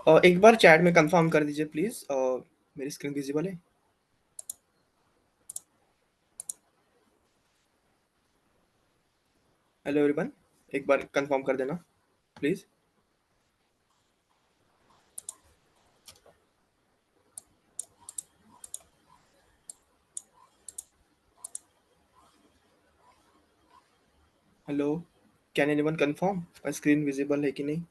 एक बार चैट में कंफर्म कर दीजिए प्लीज। मेरी स्क्रीन विजिबल है? हेलो एवरीवन, एक बार कंफर्म कर देना please. Hello, can anyone confirm screen visible है कि नहीं?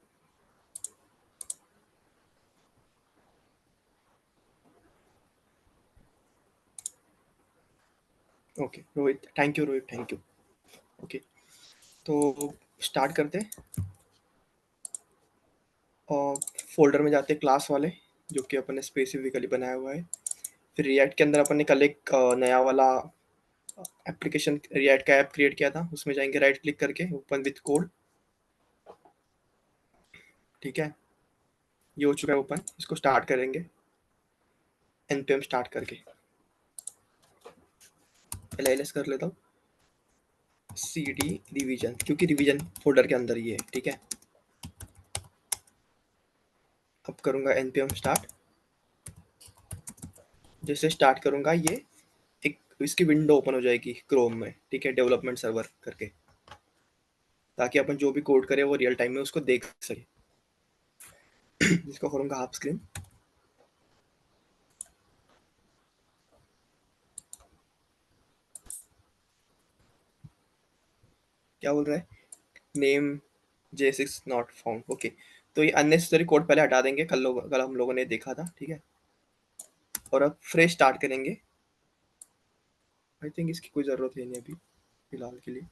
Okay Rohit, thank you Rohit, thank you. Okay, तो स्टार्ट करते हैं। और फोल्डर में जाते हैं क्लास वाले, जो कि अपन ने स्पेसिफिकली बनाया हुआ है। फिर रिएक्ट के अंदर अपन ने कल एक नया वाला एप्लीकेशन रिएक्ट का ऐप क्रिएट किया था, उसमें जाएंगे राइट क्लिक करके ओपन विथ कोड। ठीक है, ये हो चुका है ओपन। इसको स्टार्ट करेंगे npm स्टार्ट करके। पहले एलएस कर लेता हूँ, सी डी रिवीजन, क्योंकि रिवीजन फोल्डर के अंदर ही है। ठीक है, अब करूँगा npm स्टार्ट। जैसे स्टार्ट करूँगा ये एक इसकी विंडो ओपन हो जाएगी क्रोम में। ठीक है, डेवलपमेंट सर्वर करके, ताकि अपन जो भी कोड करें वो रियल टाइम में उसको देख सके। इसको करूँगा हाफ स्क्रीन। क्या बोल रहा है? Name J6 not found. Okay, तो ये अननेसेसरी कोड पहले हटा देंगे, कल हम लोगों ने देखा था। ठीक है, और अब फ्रेश स्टार्ट करेंगे। आई थिंक इसकी कोई ज़रूरत है नहीं अभी फिलहाल के लिए।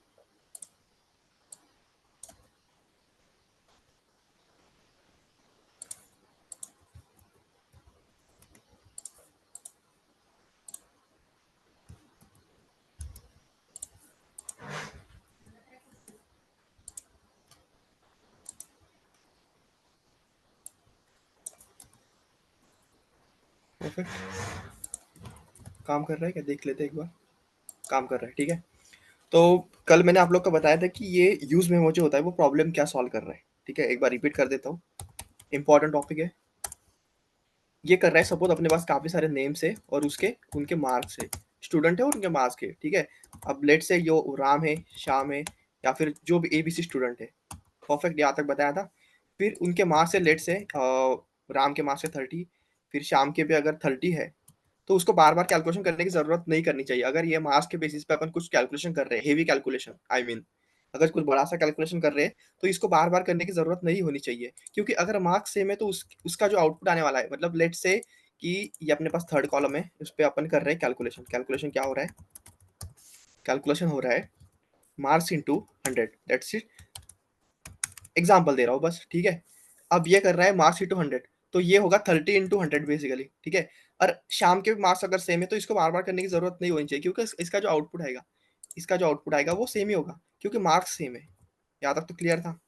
परफेक्ट, काम कर रहा है क्या देख लेते हैं एक बार। काम कर रहा है, ठीक है। तो कल मैंने आप लोग को बताया था कि ये यूज मेमो जो होता है वो प्रॉब्लम क्या सॉल्व कर रहा है। ठीक है, एक बार रिपीट कर देता हूँ, इंपॉर्टेंट टॉपिक है। ये कर रहा है, सपोज अपने पास काफी सारे नेम्स है और उसके उनके मार्क्स है, स्टूडेंट है और उनके मार्क्स है। ठीक है, अब लेट से यो राम है, श्याम है, या फिर जो भी एबीसी स्टूडेंट है। परफेक्ट, यहाँ तक बताया था। फिर उनके मार्क्स है, लेट से राम के मार्क्स है 30, फिर श्याम के भी अगर 30 है, तो उसको बार बार कैलकुलेशन करने की जरूरत नहीं करनी चाहिए। अगर ये मार्क्स के बेसिस पे अपन कुछ कैलकुलेशन कर रहे हैं, हेवी कैलकुलेशन आई मीन, अगर कुछ बड़ा सा कैलकुलेशन कर रहे हैं, तो इसको बार बार करने की जरूरत नहीं होनी चाहिए। क्योंकि अगर मार्क्स सेम है तो उसका जो आउटपुट आने वाला है, मतलब लेट से कि ये अपने पास थर्ड कॉलम है, उस पर अपन कर रहे हैं कैलकुलेशन। कैलकुलेशन क्या हो रहा है? कैलकुलेशन हो रहा है marks into 100, that's it. Example दे रहा हूँ बस। ठीक है, अब ये कर रहा है मार्क्स इंटू 100, तो ये होगा 30 इंटू 100 बेसिकली। ठीक है, और शाम के मार्क्स अगर सेम है तो इसको बार बार करने की जरूरत नहीं होनी चाहिए, क्योंकि इसका जो आउटपुट आएगा, इसका जो आउटपुट आएगा वो सेम ही होगा, क्योंकि मार्क्स सेम है। यहाँ तक तो क्लियर था?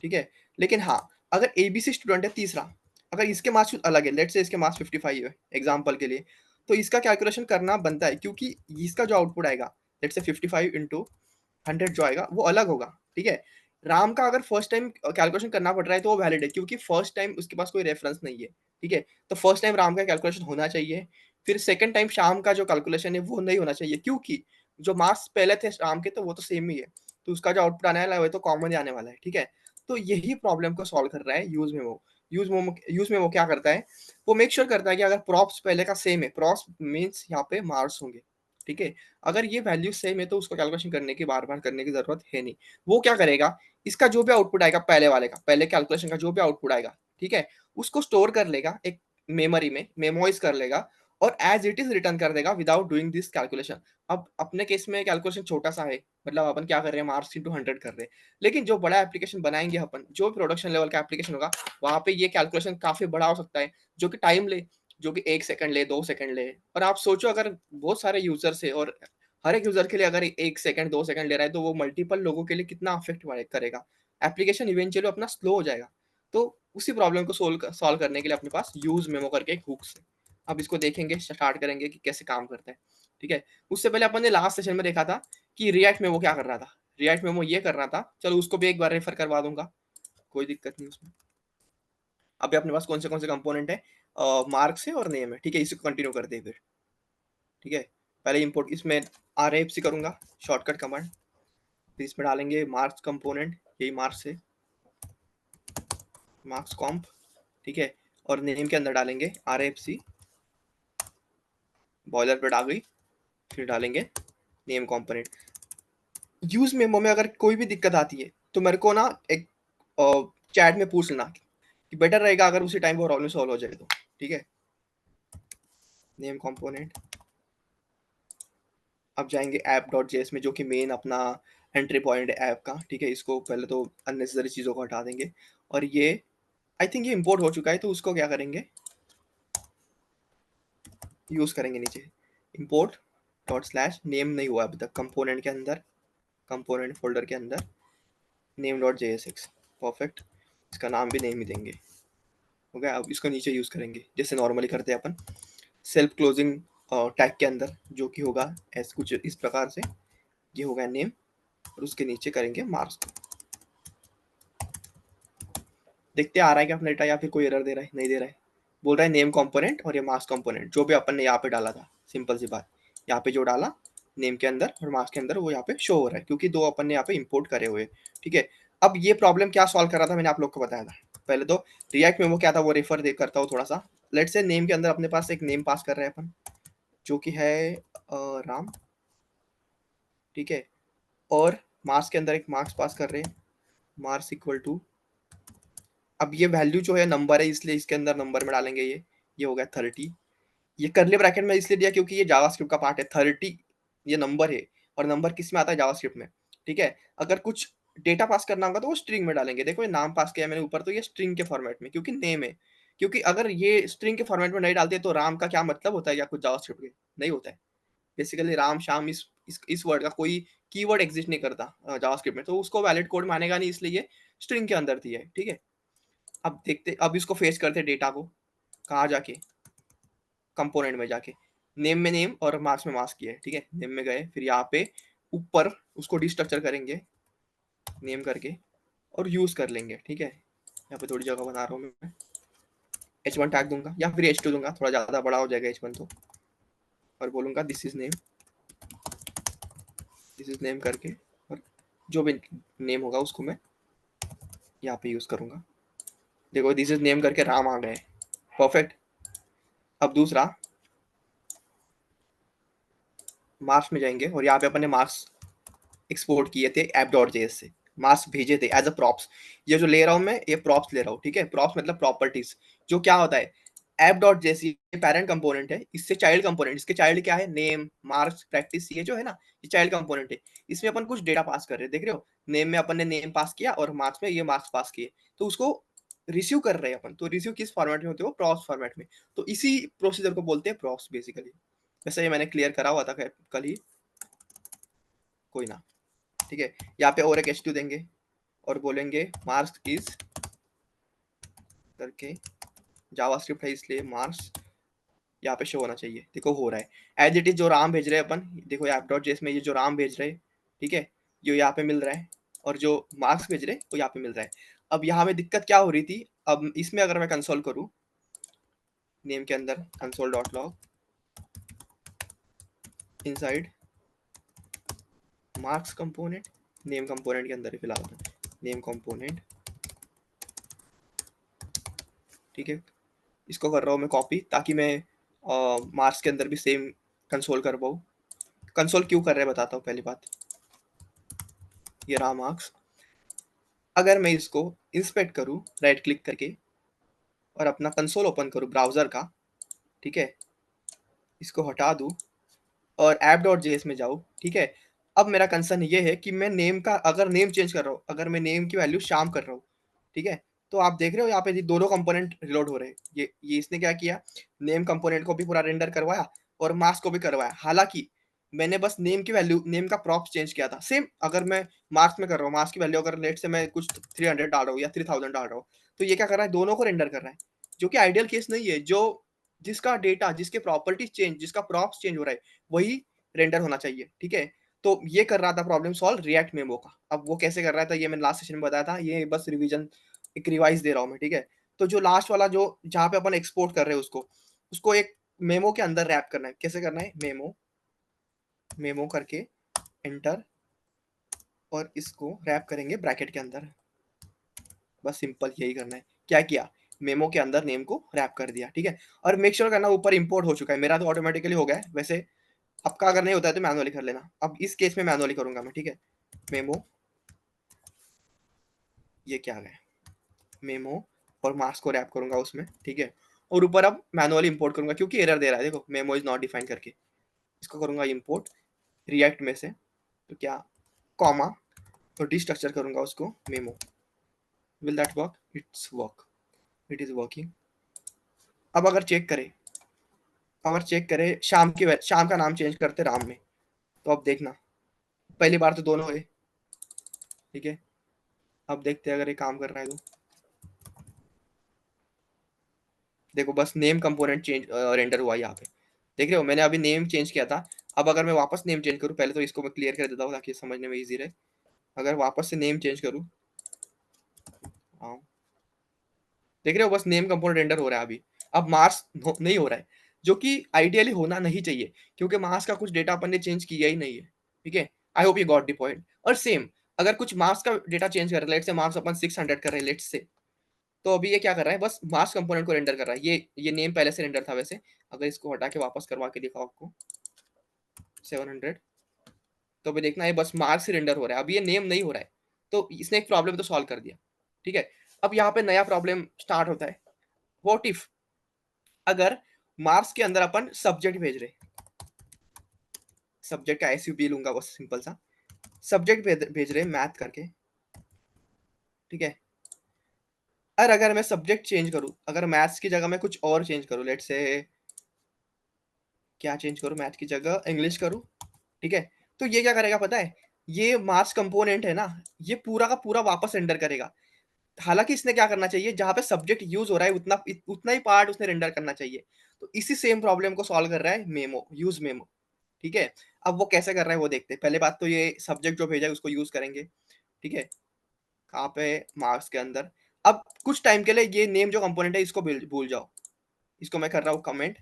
ठीक है, लेकिन हाँ, अगर एबीसी स्टूडेंट है तीसरा, अगर इसके मार्क्स अलग है, लेट से इसके मार्क्स 55 है एग्जाम्पल के लिए, तो इसका कैलकुलेशन करना बनता है, क्योंकि इसका जो आउटपुट आएगा, लेट से 55 इंटू 100 जो आएगा वो अलग होगा। ठीक है, राम का अगर फर्स्ट टाइम कैलकुलेशन करना पड़ रहा है तो वो वैलिड है, क्योंकि फर्स्ट टाइम उसके पास कोई रेफरेंस नहीं है। ठीक है, तो फर्स्ट टाइम राम का कैलकुलेशन होना चाहिए। फिर सेकंड टाइम शाम का जो कैलकुलेशन है वो नहीं होना चाहिए, क्योंकि जो मार्क्स पहले थे राम के तो वो तो सेम ही है, तो उसका जो आउटपुट आने वाला है वो तो कॉमन ही आने वाला है। ठीक है, तो यही प्रॉब्लम को सॉल्व कर रहा है यूज मेमो क्या करता है, वो मेक श्योर करता है कि अगर प्रॉप्स पहले का सेम है, प्रॉप्स मीन्स यहाँ पे मार्क्स होंगे। ठीक है, अगर ये वैल्यू सेम है तो उसको कैलकुलेशन करने की बार बार करने की जरूरत है नहीं। वो क्या करेगा, इसका जो भी आउटपुट आएगा पहले वाले का, पहले कैलकुलेशन का जो भी आउटपुट आएगा, ठीक है, उसको स्टोर कर लेगा एक मेमोरी में, मेमोइज कर लेगा, और एज इट इज रिटर्न कर देगा विदाउट डूइंग दिस कैलकुलेशन। अब अपने केस में कैलकुलेशन छोटा सा है, मतलब अपन क्या कर रहे हैं, मार्क्स इंटू 100 कर रहे हैं। लेकिन जो बड़ा एप्लीकेशन बनाएंगे अपन, जो प्रोडक्शन लेवल का एप्लीकेशन होगा, वहां पे ये कैलकुलेशन काफी बड़ा हो सकता है, जो कि टाइम ले, जो कि 1 सेकंड ले, 2 सेकंड ले। और आप सोचो, अगर बहुत सारे यूजर्स है और हर एक यूजर के लिए अगर 1 सेकंड 2 सेकंड ले रहा है, तो वो मल्टीपल लोगों के लिए कितना अफेक्ट करेगा। एप्लीकेशन इवेंचुअली अपना स्लो हो जाएगा। तो उसी प्रॉब्लम को सॉल्व करने के लिए अपने पास यूज मेमो करके एक हुक्स है। अब इसको देखेंगे, स्टार्ट करेंगे कि कैसे काम करता है। ठीक है, उससे पहले अपन ने लास्ट सेशन में देखा था कि रिएक्ट में वो क्या कर रहा था। रिएक्ट में वो ये कर रहा था, चलो उसको भी एक बार रेफर करवा दूंगा। कोई दिक्कत नहीं उसमें। अभी अपने पास कौन से कंपोनेंट है, मार्क्स है और नेम है, ठीक है, इसी को कंटिन्यू करते हैं फिर, ठीक है। पहले इंपोर्ट इसमें RFC करूंगा, शॉर्टकट कमांड, फिर इसमें डालेंगे मार्क्स कंपोनेंट, यही मार्क्स है, मार्क्स कॉम्प, ठीक है, और नेम के अंदर डालेंगे RFC, बॉयलर पे आ गई, फिर डालेंगे नेम कंपोनेंट। यूज मेमो में अगर कोई भी दिक्कत आती है तो मेरे को ना एक चैट में पूछ लेना, कि बेटर रहेगा अगर उसी टाइम वो प्रॉब्लम सॉल्व हो जाए तो, ठीक है। नेम कंपोनेंट, अब जाएंगे app.js में, जो कि मेन अपना एंट्री पॉइंट है ऐप का, ठीक है। इसको पहले तो अननेसेसरी चीज़ों को हटा देंगे, और ये आई थिंक ये इंपोर्ट हो चुका है, तो उसको क्या करेंगे, यूज़ करेंगे नीचे, इंपोर्ट डॉट स्लैश नेम नहीं हुआ अभी तक कंपोनेंट के अंदर, कंपोनेंट फोल्डर के अंदर नेम डॉट JSX, परफेक्ट, इसका नाम भी नेम ही देंगे, हो गया। अब इसको नीचे यूज़ करेंगे जैसे नॉर्मली करते हैं अपन, सेल्फ क्लोजिंग टैग के अंदर, जो कि होगा ऐसे कुछ इस प्रकार से, ये होगा नेम, और उसके नीचे करेंगे मार्क्स। देखते आ रहा है कि अपना डेटा, या फिर कोई एरर दे रहा है, नहीं दे रहा है, बोल रहा है नेम कंपोनेंट और ये मार्क्स कंपोनेंट जो भी अपन ने यहाँ पे डाला था, सिंपल सी बात, यहाँ पे जो डाला नेम के अंदर और मार्क्स के अंदर, वो यहाँ पे शो हो रहा है, क्योंकि दो अपन ने यहाँ पे इंपोर्ट करे हुए, ठीक है। अब ये प्रॉब्लम क्या सॉल्व कर रहा था, मैंने आप लोग को बताया था पहले तो, रिएक्ट मेमो क्या था वो रेफर दे करता हूँ थोड़ा सा। लेट से नेम के अंदर अपने पास एक नेम पास कर रहे हैं अपन, जो कि है राम, ठीक है, और मार्क्स के अंदर एक मार्क्स पास कर रहे हैं, मार्क्स इक्वल टू, अब ये वैल्यू जो है नंबर है, इसलिए इसके अंदर नंबर में डालेंगे, ये हो गया 30। ये करली ब्रैकेट में इसलिए दिया क्योंकि ये जावास्क्रिप्ट का पार्ट है, 30 ये नंबर है, और नंबर किस में आता है, जावास्क्रिप्ट में, ठीक है। अगर कुछ डेटा पास करना होगा तो वो स्ट्रिंग में डालेंगे, देखो ये नाम पास किया मैंने ऊपर, तो ये स्ट्रिंग के फॉर्मेट में, क्योंकि नेम है, क्योंकि अगर ये स्ट्रिंग के फॉर्मेट में नहीं डालते तो राम का क्या मतलब होता है, या कुछ जावास्क्रिप्ट के नहीं होता है, बेसिकली राम श्याम इस वर्ड का कोई कीवर्ड एग्जिस्ट नहीं करता जावास्क्रिप्ट में, तो उसको वैलिड कोड मानेगा नहीं, इसलिए ये स्ट्रिंग के अंदर दिया है, ठीक है। अब देखते, अब इसको फेच करते डेटा को, कहाँ जाके, कंपोनेंट में जाके, नेम में नेम और मार्क्स में मार्क्स किया है, ठीक है, नेम में गए, फिर यहाँ पे ऊपर उसको डिस्ट्रक्चर करेंगे नेम करके, और यूज कर लेंगे, ठीक है। यहाँ पे थोड़ी जगह बना रहा हूँ मैं, H1 टैग दूंगा या फिर H2 दूंगा, थोड़ा ज्यादा बड़ा हो जाएगा H1 तो, और बोलूंगा दिस इज नेम करके, और जो भी नेम होगा उसको मैं यहाँ पे यूज करूंगा। देखो दिस इज नेम करके राम आ गए, परफेक्ट। अब दूसरा, मार्क्स में जाएंगे, और यहाँ पे अपन ने मार्क्स एक्सपोर्ट किए थे app.js से, मार्क्स भेजे थे एज अ प्रॉप्स। ये जो ले रहा हूँ मैं, ये प्रॉप्स ले रहा हूँ, ठीक है। प्रॉप्स मतलब प्रॉपर्टीज, जो क्या होता है, app.js ये पैरेंट कंपोनेंट है, इससे चाइल्ड कंपोनेंट, इसके चाइल्ड क्या है, नेम मार्क्स प्रैक्टिस, ये जो है ना, ये चाइल्ड कंपोनेंट है। इसमें अपन कुछ डेटा पास कर रहे हैं, देख रहे हो, नेम में अपन ने नेम पास किया और मार्क्स में ये मार्क्स पास किए, तो उसको रिसीव कर रहे हैं अपन, तो रिसीव किस फॉर्मेट में होते हो, प्रॉप्स फॉर्मेट में, तो इसी प्रोसीजर को बोलते हैं प्रॉप्स बेसिकली। वैसे ये मैंने क्लियर करा हुआ था कल ही, कोई ना, ठीक है। यहाँ पे और एक H2 देंगे, और बोलेंगे मार्क्स इज करके, जावास्क्रिप्ट है इसलिए मार्क्स यहाँ पे शो होना चाहिए, देखो हो रहा है एज इट इज, जो राम भेज रहे हैं अपन, देखो app.js में ये जो राम भेज रहे हैं, ठीक है, जो यहाँ पे मिल रहा है, और जो मार्क्स भेज रहे हैं वो यहाँ पे मिल रहा है। अब यहाँ में दिक्कत क्या हो रही थी, अब इसमें अगर मैं कंसोल करूँ, नेम के अंदर console dot log, inside marks component, name component के अंदर ही फिलहाल नेम कंपोनेंट, ठीक है। इसको कर रहा हूँ मैं कॉपी, ताकि मैं मार्क्स के अंदर भी सेम कंसोल कर पाऊँ। कंसोल क्यों कर रहे हैं बताता हूँ, पहली बात, ये रहा मार्क्स। अगर मैं इसको इंस्पेक्ट करूँ राइट क्लिक करके, और अपना कंसोल ओपन करूँ ब्राउजर का, ठीक है, इसको हटा दूँ और app.js में जाऊँ, ठीक है। अब मेरा कंसर्न ये है कि मैं नेम का, अगर नेम चेंज कर रहा हूँ, अगर मैं नेम की वैल्यू श्याम कर रहा हूँ, ठीक है, तो आप देख रहे हो यहाँ पे दोनों कंपोनेंट रिलोड हो रहे हैं। ये इसने क्या किया, नेम कंपोनेंट को भी पूरा रेंडर करवाया और मार्क्स को भी करवाया, हालांकि मैंने बस नेम की वैल्यू, नेम का प्रॉप्स चेंज किया था। सेम अगर मैं मार्क्स में कर रहा हूँ, मार्क्स की वैल्यू अगर लेट से मैं कुछ 300 डाल रहा हूँ या 3000 डाल रहा हूँ, तो ये क्या कर रहा है, दोनों को रेंडर कर रहा है, जो कि आइडियल केस नहीं है। जो जिसका डेटा, जिसके प्रॉपर्टीज चेंज, जिसका प्रॉप्स चेंज हो रहा है, वही रेंडर होना चाहिए, ठीक है। तो ये कर रहा था प्रॉब्लम सॉल्व रिएक्ट मेमो का। अब वो कैसे कर रहा था, ये मैंने लास्ट सेशन में बताया था, ये बस रिवीजन एक रिवाइज दे रहा हूँ मैं, ठीक है। तो जो लास्ट वाला जो जहाँ पे अपन एक्सपोर्ट कर रहे हैं उसको उसको एक मेमो के अंदर रैप करना है। कैसे करना है? मेमो मेमो करके एंटर, और इसको रैप करेंगे ब्रैकेट के अंदर। बस सिंपल यही करना है। क्या किया? मेमो के अंदर नेम को रैप कर दिया, ठीक है। और मेक श्योर करना ऊपर इंपोर्ट हो चुका है। मेरा तो ऑटोमेटिकली हो गया है, वैसे आपका अगर नहीं होता है तो मैनुअली कर लेना। अब इस केस में मैनुअली करूंगा मैं, ठीक है। मेमो, ये क्या है, मेमो, और मार्क्स को रैप करूंगा उसमें, ठीक है। और ऊपर अब मैनुअली इंपोर्ट करूंगा क्योंकि एरर दे रहा है, देखो मेमो इज नॉट डिफाइन करके। इसको करूंगा इंपोर्ट रिएक्ट में से, तो क्या, कॉमा, और डिस्ट्रक्चर करूंगा उसको memo. Will that work? It's work, it is working. अब अगर चेक करें शाम का नाम चेंज करते राम में, तो अब देखना पहली बार तो दोनों हुए, ठीक है। अब देखते हैं अगर ये काम कर रहा है तो। देखो बस नेम कंपोनेंट चेंज रेंडर हुआ यहाँ पे, देख रहे हो। मैंने अभी नेम चेंज किया था। अब अगर मैं वापस नेम चेंज करूँ, पहले तो इसको मैं क्लियर कर देता हूँ ताकि समझने में इजी रहे। अगर वापस से नेम चेंज करूँ, हाँ, देख रहे हो बस नेम कंपोनेंट रेंडर हो रहा है अभी। अब मार्क्स नहीं हो रहा है, जो कि आइडियली होना नहीं चाहिए, क्योंकि मार्क्स का कुछ डेटा अपन ने चेंज किया ही नहीं है, ठीक है। I hope you got the point. और सेम अगर कुछ मार्क्स का डेटा चेंज कर रहे हैं, लेट्स से मार्क्स अपन 600 कर रहे हैं, लेट्स से, तो अभी ये क्या कर रहा है? बस मार्क्स कंपोनेंट को रेंडर कर रहा है। ये नेम पहले से रेंडर था वैसे। अगर इसको हटा के वापस करवा के दिखाओ आपको 700, तो अभी देखना है बस मार्क्स ही रेंडर हो रहा है, अभी ये नेम नहीं हो रहा है। तो इसने एक प्रॉब्लम तो सॉल्व कर दिया, ठीक है। अब यहाँ पे नया प्रॉब्लम स्टार्ट होता है। व्हाट इफ अगर मार्क्स के अंदर अपन सब्जेक्ट भेज रहे, सब्जेक्ट का एसयूबी लूंगा बस सिंपल सा, सब्जेक्ट भेज रहे मैथ करके, ठीक है। और अगर मैं सब्जेक्ट चेंज करूं, अगर मैथ्स की जगह मैं कुछ और चेंज करूं, लेट से क्या चेंज करूं, मैथ की जगह इंग्लिश करूं, ठीक है। तो ये क्या करेगा पता है? ये मार्क्स कंपोनेंट है ना, ये पूरा का पूरा वापस रेंडर करेगा। हालांकि इसने क्या करना चाहिए, जहां पे सब्जेक्ट यूज हो रहा है उतना उतना ही पार्ट उसने रेंडर करना चाहिए। तो इसी सेम प्रॉब्लम को सॉल्व कर रहा है मेमो, यूज मेमो, ठीक है। अब वो कैसे कर रहा है वो देखते हैं। पहले बात तो ये सब्जेक्ट जो भेजा है उसको यूज करेंगे, ठीक है। कहाँ पे? मार्क्स के अंदर। अब कुछ टाइम के लिए ये नेम जो कंपोनेंट है इसको भूल भूल जाओ। इसको मैं कर रहा हूँ कमेंट,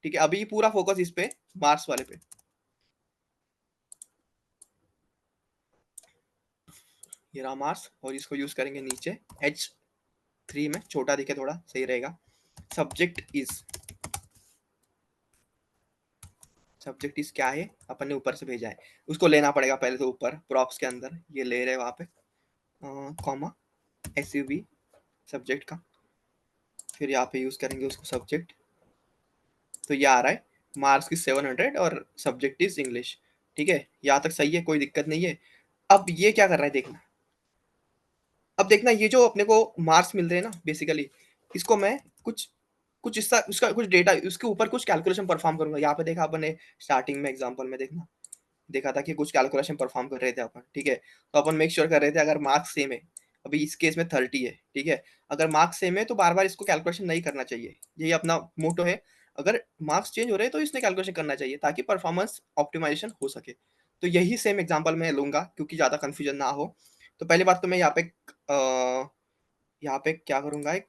ठीक है। अभी पूरा फोकस इस पे, मार्क्स वाले पे। ये रहा मार्क्स, और इसको यूज करेंगे नीचे H3 में, छोटा दिखे थोड़ा सही रहेगा। सब्जेक्ट इज, सब्जेक्ट इज क्या है, अपन ने ऊपर से भेजा है, उसको लेना पड़ेगा पहले तो ऊपर प्रॉप्स के अंदर, ये ले रहे वहां पे, कॉमा, एसयूवी सब्जेक्ट का, फिर यहाँ पे यूज करेंगे उसको सब्जेक्ट। तो ये आ रहा है मार्क्स की 700 और सब्जेक्ट इज इंग्लिश, ठीक है। यहाँ तक सही है, कोई दिक्कत नहीं है। अब ये क्या कर रहा है देखना। अब देखना ये जो अपने को मार्क्स मिल रहे हैं ना बेसिकली, इसको मैं कुछ कुछ इसका उसका कुछ डेटा उसके ऊपर कुछ कैलकुलेशन परफॉर्म करूंगा। यहाँ पे देखा अपन ने स्टार्टिंग में एग्जांपल में देखना, देखा था कि कुछ कैलकुलेशन परफॉर्म कर रहे थे अपन, ठीक है। तो अपन मेक श्योर कर रहे थे अगर मार्क्स सेम है, अभी इस केस में 30 है, ठीक है। अगर मार्क्स सेम है तो बार बार इसको कैलकुलेशन नहीं करना चाहिए, यही अपना मोटो है। अगर मार्क्स चेंज हो रहे हैं तो इसने कैलकुलेशन करना चाहिए ताकि परफॉर्मेंस ऑप्टिमाइजेशन हो सके। तो यही सेम एग्जांपल मैं लूंगा क्योंकि ज़्यादा कंफ्यूजन ना हो। तो पहली बात तो मैं यहाँ पे क्या करूंगा, एक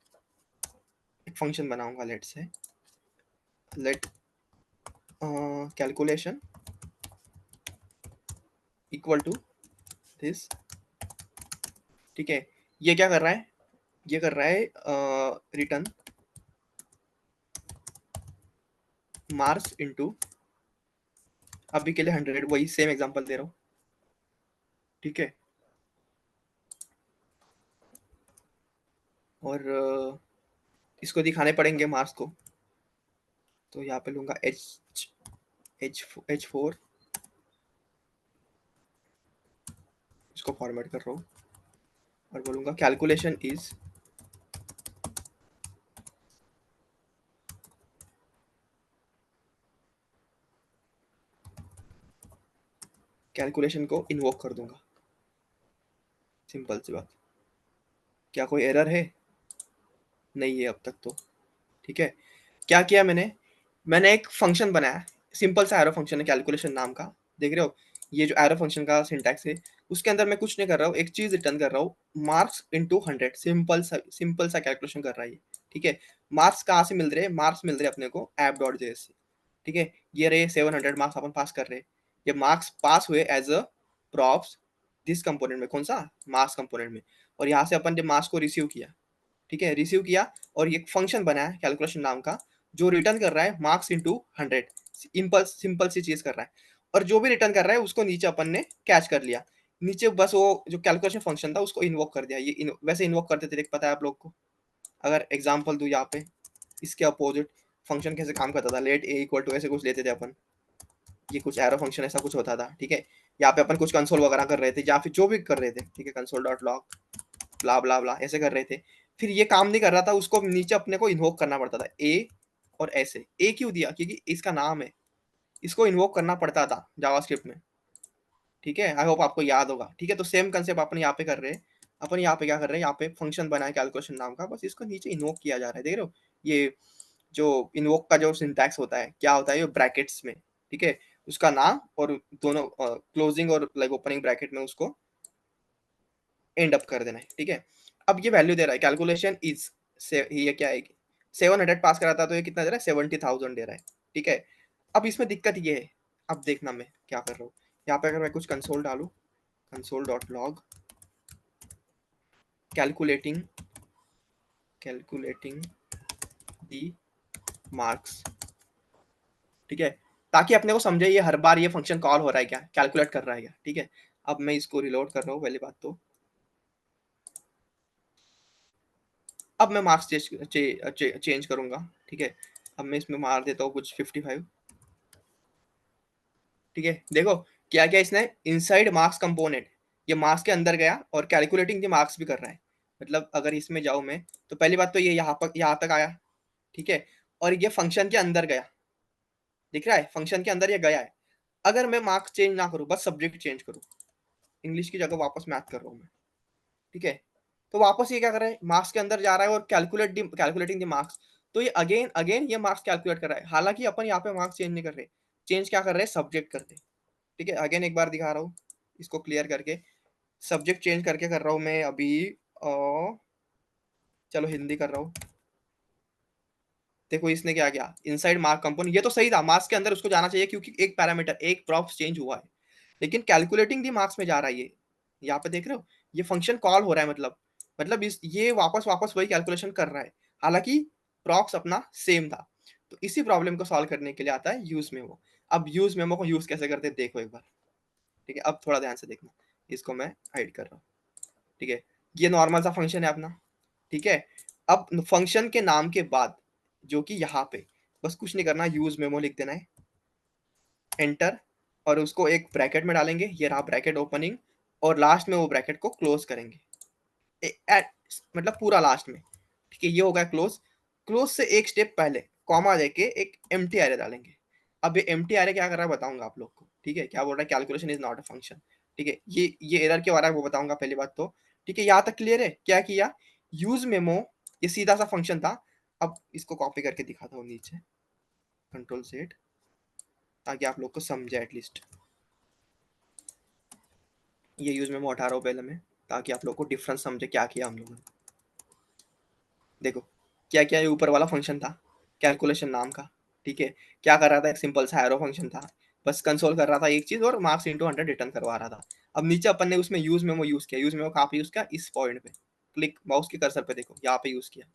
फंक्शन बनाऊंगा, let say let calculation equal to this, ठीक है। ये क्या कर रहा है? ये कर रहा है रिटर्न मार्क्स इनटू, अभी के लिए 100, वही सेम एग्जांपल दे रहा हूँ, ठीक है। और इसको दिखाने पड़ेंगे मार्क्स को, तो यहाँ पे लूंगा H4, इसको फॉर्मेट कर रहा हूँ और बोलूंगा कैलकुलेशन इज, कैलकुलेशन को इन्वोक कर दूंगा, सिंपल सी बात। क्या कोई एरर है? नहीं है अब तक तो, ठीक है। क्या किया मैंने, मैंने एक फंक्शन बनाया, सिंपल सा एरो फंक्शन है कैलकुलेशन नाम का, देख रहे हो। ये जो एरो फंक्शन का सिंटैक्स है, उसके अंदर मैं कुछ नहीं कर रहा हूँ, एक चीज़ रिटर्न कर रहा हूँ, मार्क्स इंटू 100, सिंपल सा कैलकुलेशन कर रहा है ये, ठीक है। मार्क्स कहाँ से मिल रहे हैं? मार्क्स मिल रहे हैं अपने को ऐप डॉट जेएस से, ठीक है। ये रहे 700 मार्क्स अपन पास कर रहे हैं। ये मार्क्स पास हुए as a props this component में, कौन सा? मार्क्स कंपोनेंट में। और यहाँ से अपन ने मार्क्स को रिसीव किया, ठीक है, रिसीव किया, और ये फंक्शन बना है कैलकुलेशन नाम का, जो रिटर्न कर रहा है मार्क्स इंटू 100, सिंपल सी चीज कर रहा है। और जो भी रिटर्न कर रहा है उसको नीचे अपन ने कैच कर लिया, नीचे बस वो जो कैलकुलेशन फंक्शन था उसको इन्वोक कर दिया। ये वैसे इन्वोक करते थे, देख पता है आप लोग को? अगर एग्जाम्पल दूं यहाँ पे, इसके अपोजिट फंक्शन कैसे काम करता था, लेट ए इक्वल टू ऐसे कुछ लेते थे अपन, ये कुछ एरो फंक्शन ऐसा कुछ होता था, ठीक है। यहाँ पे अपन कुछ कंसोल वगैरह कर रहे थे या फिर जो भी कर रहे थे, ठीक है, कंसोल डॉट लॉग ब्ला ब्ला ब्ला ऐसे कर रहे थे। फिर ये काम नहीं कर रहा था, उसको नीचे अपने को इन्वोक करना पड़ता था, ए और ऐसे। ए क्यों दिया? क्योंकि इसका नाम है, इसको इन्वोक करना पड़ता था जावास्क्रिप्ट में, ठीक है। आई होप आपको याद होगा, ठीक है। तो सेम कंसेप्ट अपन यहाँ पे कर रहे हैं। अपन यहाँ पे क्या कर रहे हैं, यहाँ पे फंक्शन बना है कैलकुलेशन नाम का, बस इसको नीचे इन्वोक किया जा रहा है, देख रहे हो? ये जो इन्वोक का जो सिंटैक्स होता है, क्या होता है, ये ब्रैकेट्स में, ठीक है, उसका नाम और दोनों क्लोजिंग और लाइक ओपनिंग ब्रैकेट में उसको एंड अप कर देना है, ठीक है। अब ये वैल्यू दे रहा है कैलकुलेशन इज से, ये क्या है, 700 पास करा था तो ये कितना दे रहा है, 70,000 दे रहा है, ठीक है। अब इसमें दिक्कत ये है, अब देखना मैं क्या कर रहा हूँ। यहाँ पे अगर मैं कुछ कंसोल डालू, console dot log calculating calculating दी मार्क्स, ठीक है, ताकि अपने को समझे ये हर बार ये फंक्शन कॉल हो रहा है क्या, कैलकुलेट कर रहा है क्या, ठीक है। अब मैं इसको रिलोड कर रहा हूँ पहली बात तो। अब मैं मार्क्स चेंज करूंगा, ठीक है। अब मैं इसमें मार देता हूँ कुछ 55, ठीक है। देखो क्या क्या इसने इनसाइड मार्क्स कंपोनेंट, ये मार्क्स के अंदर गया और कैलकुलेटिंग द मार्क्स भी कर रहा है। मतलब अगर इसमें जाऊं मैं, तो पहली बात तो ये यहाँ तक आया, ठीक है, और ये फंक्शन के अंदर गया, दिख रहा है, फंक्शन के अंदर ये गया है। अगर मैं मार्क्स चेंज ना करूँ, बस सब्जेक्ट चेंज करूँ, इंग्लिश की जगह वापस मैथ कर रहा हूँ मैं, ठीक है, तो वापस ये क्या कर रहा है, मार्क्स के अंदर जा रहा है और कैलकुलेटिंग द मार्क्स। तो ये अगेन अगेन ये मार्क्स कैलकुलेट कर रहा है, हालांकि अपन यहाँ पे मार्क्स चेंज नहीं कर रहे, चेंज क्या कर रहे हैं, सब्जेक्ट करते, ठीक है। अगेन एक बार दिखा रहा हूँ इसको क्लियर करके, सब्जेक्ट चेंज करके कर रहा हूँ मैं अभी। चलो हिंदी कर रहा हूँ। देखो इसने क्या किया, इनसाइड मार्क कंपोनेंट, ये तो सही था, मार्क्स के अंदर उसको जाना चाहिए क्योंकि एक पैरामीटर, एक प्रॉप्स चेंज हुआ है, लेकिन कैलकुलेटिंग दी मार्क्स में जा रहा है ये। यहाँ पे देख रहे हो, ये फंक्शन कॉल हो रहा है, मतलब इस ये वापस वापस वही कैलकुलेशन कर रहा है, हालांकि प्रॉक्स अपना सेम था। तो इसी प्रॉब्लम को सॉल्व करने के लिए आता है यूज मेमो। अब यूज मेमो को यूज कैसे करते हैं देखो एक बार, ठीक है। अब थोड़ा ध्यान से देखना, इसको मैं हाइड कर रहा हूँ, ठीक है। ये नॉर्मल सा फंक्शन है अपना, ठीक है। अब फंक्शन के नाम के बाद, जो कि यहाँ पे बस कुछ नहीं करना, यूज मेमो लिख देना है, एंटर, और उसको एक ब्रैकेट में डालेंगे, ये रहा ब्रैकेट ओपनिंग, और लास्ट में वो ब्रैकेट को क्लोज करेंगे, एट मतलब पूरा लास्ट में, ठीक है। ये हो गया क्लोज। क्लोज से एक स्टेप पहले कॉमा देके एक एम्प्टी एरे डालेंगे। अब ये एम्प्टी एरे क्या कर रहा है बताऊंगा आप लोग को, ठीक है, क्या बोल रहा है, calculation is not a function, ठीक है। ये एरर के बारे में वो बताऊंगा पहली बात तो, ठीक है। यहाँ तक क्लियर है? क्या किया, यूज मेमो, ये सीधा सा फंक्शन था। अब इसको कॉपी करके दिखाता हूँ नीचे, कंट्रोल सेट, ताकि आप लोग को समझे एटलीस्ट। ये यूज मेमो हटा रहा हूँ पहले मैं, ताकि आप लोग को डिफरेंस समझे क्या किया हम लोगों ने। देखो क्या क्या, ये ऊपर वाला फंक्शन था कैलकुलेशन नाम का, ठीक है। क्या कर रहा था, एक सिंपल सा एरो फंक्शन था, बस कंसोल कर रहा था एक चीज, और मार्क्स इंटू 100 रिटर्न करवा रहा था। अब नीचे अपन ने उसमें यूज मेमो यूज किया, यूज मेमो कहाँ पे यूज किया, इस पॉइंट पे, क्लिक माउस के कर्सर पे देखो, यहाँ पे यूज किया,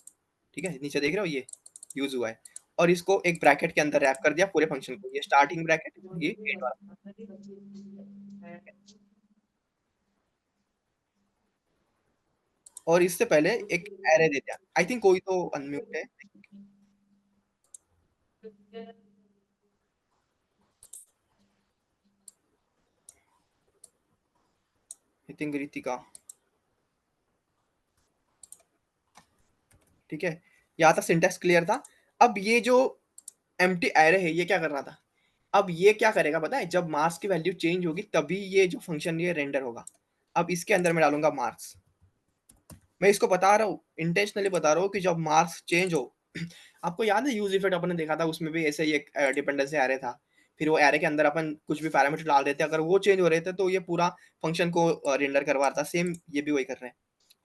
ठीक है। नीचे देख रहे हो ये यूज हुआ है, और इसको एक ब्रैकेट के अंदर रैप कर दिया पूरे फंक्शन को, ये स्टार्टिंग ब्रैकेट, ये एंड वाला, और इससे पहले एक एरे दे दिया। आई थिंक कोई तो अनम्यूट है, आई थिंक रितिका, ठीक है। यहाँ तक सिंटेक्स क्लियर था। अब ये जो एम्प्टी एरे है, ये क्या कर रहा था, अब ये क्या करेगा पता है, जब मार्क्स की वैल्यू चेंज होगी तभी ये जो फंक्शन ये रेंडर होगा। अब इसके अंदर मैं डालूंगा मार्क्स, मैं इसको बता रहा हूँ, इंटेंशनली बता रहा हूँ कि जब मार्क्स चेंज हो आपको याद है यूज इफेक्ट अपन ने देखा था, उसमें भी ऐसे ही एक डिपेंडेंसी एरे था, फिर वो एरे के अंदर अपन कुछ भी पैरामीटर डाल देते हैं, अगर वो चेंज हो रहे थे तो ये पूरा फंक्शन को रेंडर करवा रहा था। सेम ये भी वही कर रहे हैं।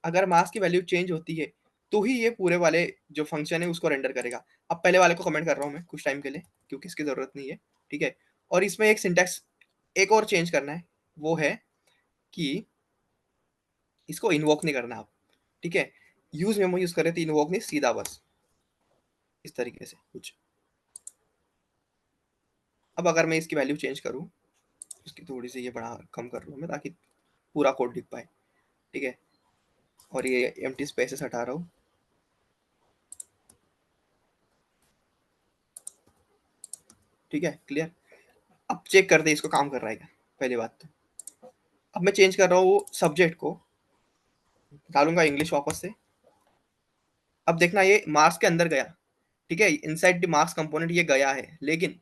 अगर मार्क्स की वैल्यू चेंज होती है तो ही ये पूरे वाले जो फंक्शन है उसको रेंडर करेगा। अब पहले वाले को कमेंट कर रहा हूँ मैं कुछ टाइम के लिए, क्योंकि इसकी जरूरत नहीं है। ठीक है, और इसमें एक सिंटैक्स एक और चेंज करना है, वो है कि इसको इन्वोक नहीं करना आप। ठीक है, यूज मेमो यूज कर रहे थे, इन्वोक नहीं, सीधा बस इस तरीके से कुछ। अब अगर मैं इसकी वैल्यू चेंज करूँ, इसकी थोड़ी सी ये बड़ा कम कर लूँ मैं ताकि पूरा कोड दिख पाए। ठीक है, और ये एम्प्टी स्पेसेस हटा रहा हूँ। ठीक है, क्लियर। अब चेक कर दे इसको काम कर रहा है क्या, पहली बात तो। अब मैं चेंज कर रहा हूँ सब्जेक्ट को, डालूंगा इंग्लिश वापस से। अब देखना ये मार्क्स के अंदर गया। ठीक है, इनसाइड द मार्क्स कंपोनेंट ये गया है, लेकिन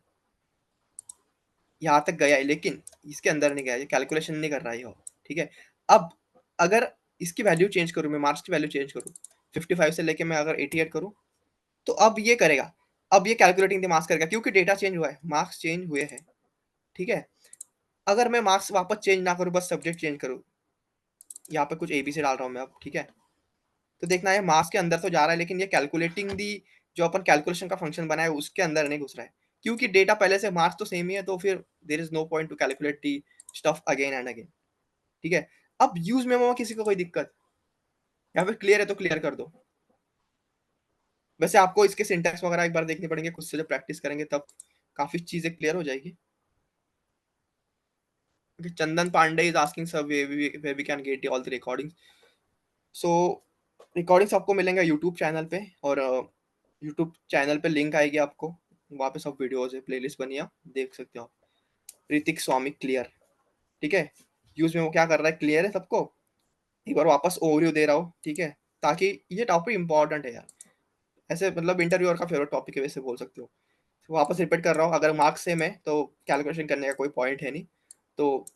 यहाँ तक गया है, लेकिन इसके अंदर नहीं गया, ये कैलकुलेशन नहीं कर रहा है ये। ठीक है, अब अगर इसकी वैल्यू चेंज करूँ, मैं मार्क्स की वैल्यू चेंज करूँ 55 से लेके मैं अगर 88 करूँ, तो अब ये करेगा। अब ये कैलकुलेटिंग द मार्क्स करेगा क्योंकि डेटा चेंज हुआ है, मार्क्स चेंज हुए हैं। ठीक है, अगर मैं मार्क्स वापस चेंज ना करूँ, बस सब्जेक्ट चेंज करूँ, यहाँ पे कुछ एबी से डाल रहा हूँ मैं अब। ठीक है, तो देखना है मार्क्स के अंदर तो जा रहा है, लेकिन ये कैलकुलेटिंग दी जो अपन कैलकुलेशन का फंक्शन बनाया है उसके अंदर नहीं घुस रहा है, क्योंकि डेटा पहले से मार्क्स तो सेम ही है, तो फिर there is no point to calculate the stuff again and again. ठीक है, अब यूज मेमो में किसी को कोई दिक्कत, या फिर क्लियर है तो क्लियर कर दो। वैसे आपको इसके सिंटैक्स वगैरह एक बार देखने पड़ेंगे, खुद से जब प्रैक्टिस करेंगे तब काफी चीजें क्लियर हो जाएगी। Okay, Chandan Pandey is asking sir where we can get all the recordings. So recordings आपको मिलेंगे यूट्यूब चैनल पे, और यूट्यूब चैनल पे लिंक आएगी आपको, वहाँ पे सब वीडियोज है, प्लेलिस्ट बनी है, आप देख सकते हो आप। ऋतिक स्वामी क्लियर। ठीक है, यूज में वो क्या कर रहा है, क्लियर है सबको। एक बार वापस ओवरव्यू दे रहा हूँ, ठीक है, ताकि ये टॉपिक इंपॉर्टेंट है यार, ऐसे मतलब इंटरव्यू और का फेवरेट टॉपिक है वैसे बोल सकते हो। तो वापस रिपीट कर रहा हूँ, अगर मार्क्स सेम है तो कैलकुलेशन करने का कोई पॉइंट है नहीं। तो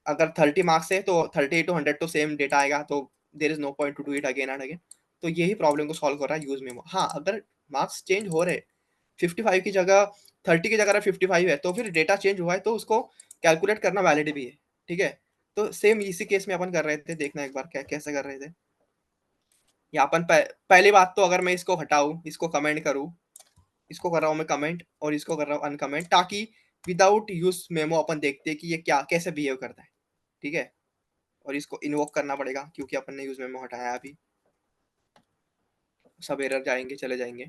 अगर 30 मार्क्स है तो 30 to 100 तो सेम डेटा आएगा, तो there is no point to do it again and again. तो यही प्रॉब्लम को सॉल्व कर रहा है यूज मेमो। हाँ, अगर मार्क्स चेंज हो रहे 55 की जगह 30 की जगह 55 है, तो फिर डेटा चेंज हुआ है तो उसको कैलकुलेट करना वैलिड भी है। ठीक है, तो सेम इसी केस में अपन कर रहे थे, देखना एक बार क्या कैसे कर रहे थे। यहाँ अपन पहली बात तो अगर मैं इसको हटाऊं, इसको कमेंट करूं, इसको कर रहा हूँ मैं कमेंट और इसको कर रहा हूँ अनकमेंट, ताकि विदाउट यूज मेमो अपन देखते हैं कि ये क्या कैसे बिहेव करता है। ठीक है, और इसको इन्वोक करना पड़ेगा क्योंकि अपन ने यूज मेमो हटाया अभी। सब एरर जाएंगे, चले जाएंगे।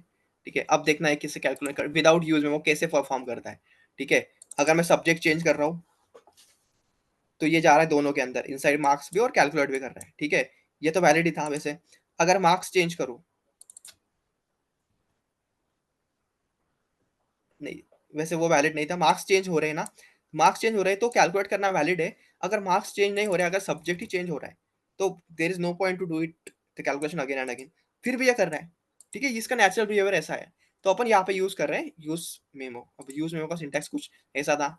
ठीक है, अब देखना है किसे कैलकुलेट कर विदाउट यूज मेमो कैसे परफॉर्म करता है। ठीक है, अगर मैं सब्जेक्ट चेंज कर रहा हूँ तो ये जा रहा है दोनों के अंदर, इनसाइड मार्क्स भी और कैलकुलेट भी कर रहा है। ठीक है, ये तो वैलिड ही था वैसे। अगर मार्क्स चेंज करूँ, नहीं, वैसे वो वैलिड नहीं था, मार्क्स चेंज हो रहे हैं ना, मार्क्स चेंज हो रहे हैं तो कैलकुलेट करना वैलिड है। अगर मार्क्स चेंज नहीं हो रहे, अगर सब्जेक्ट ही चेंज हो रहा है, तो there is no point to do it the calculation again and again. फिर भी ये कर रहा है। ठीक है, इसका नेचुरल बिहेवियर ऐसा है, तो अपन यहाँ पे यूज कर रहे हैं यूज मेमो। अब यूज मेमो का सिंटैक्स कुछ ऐसा था।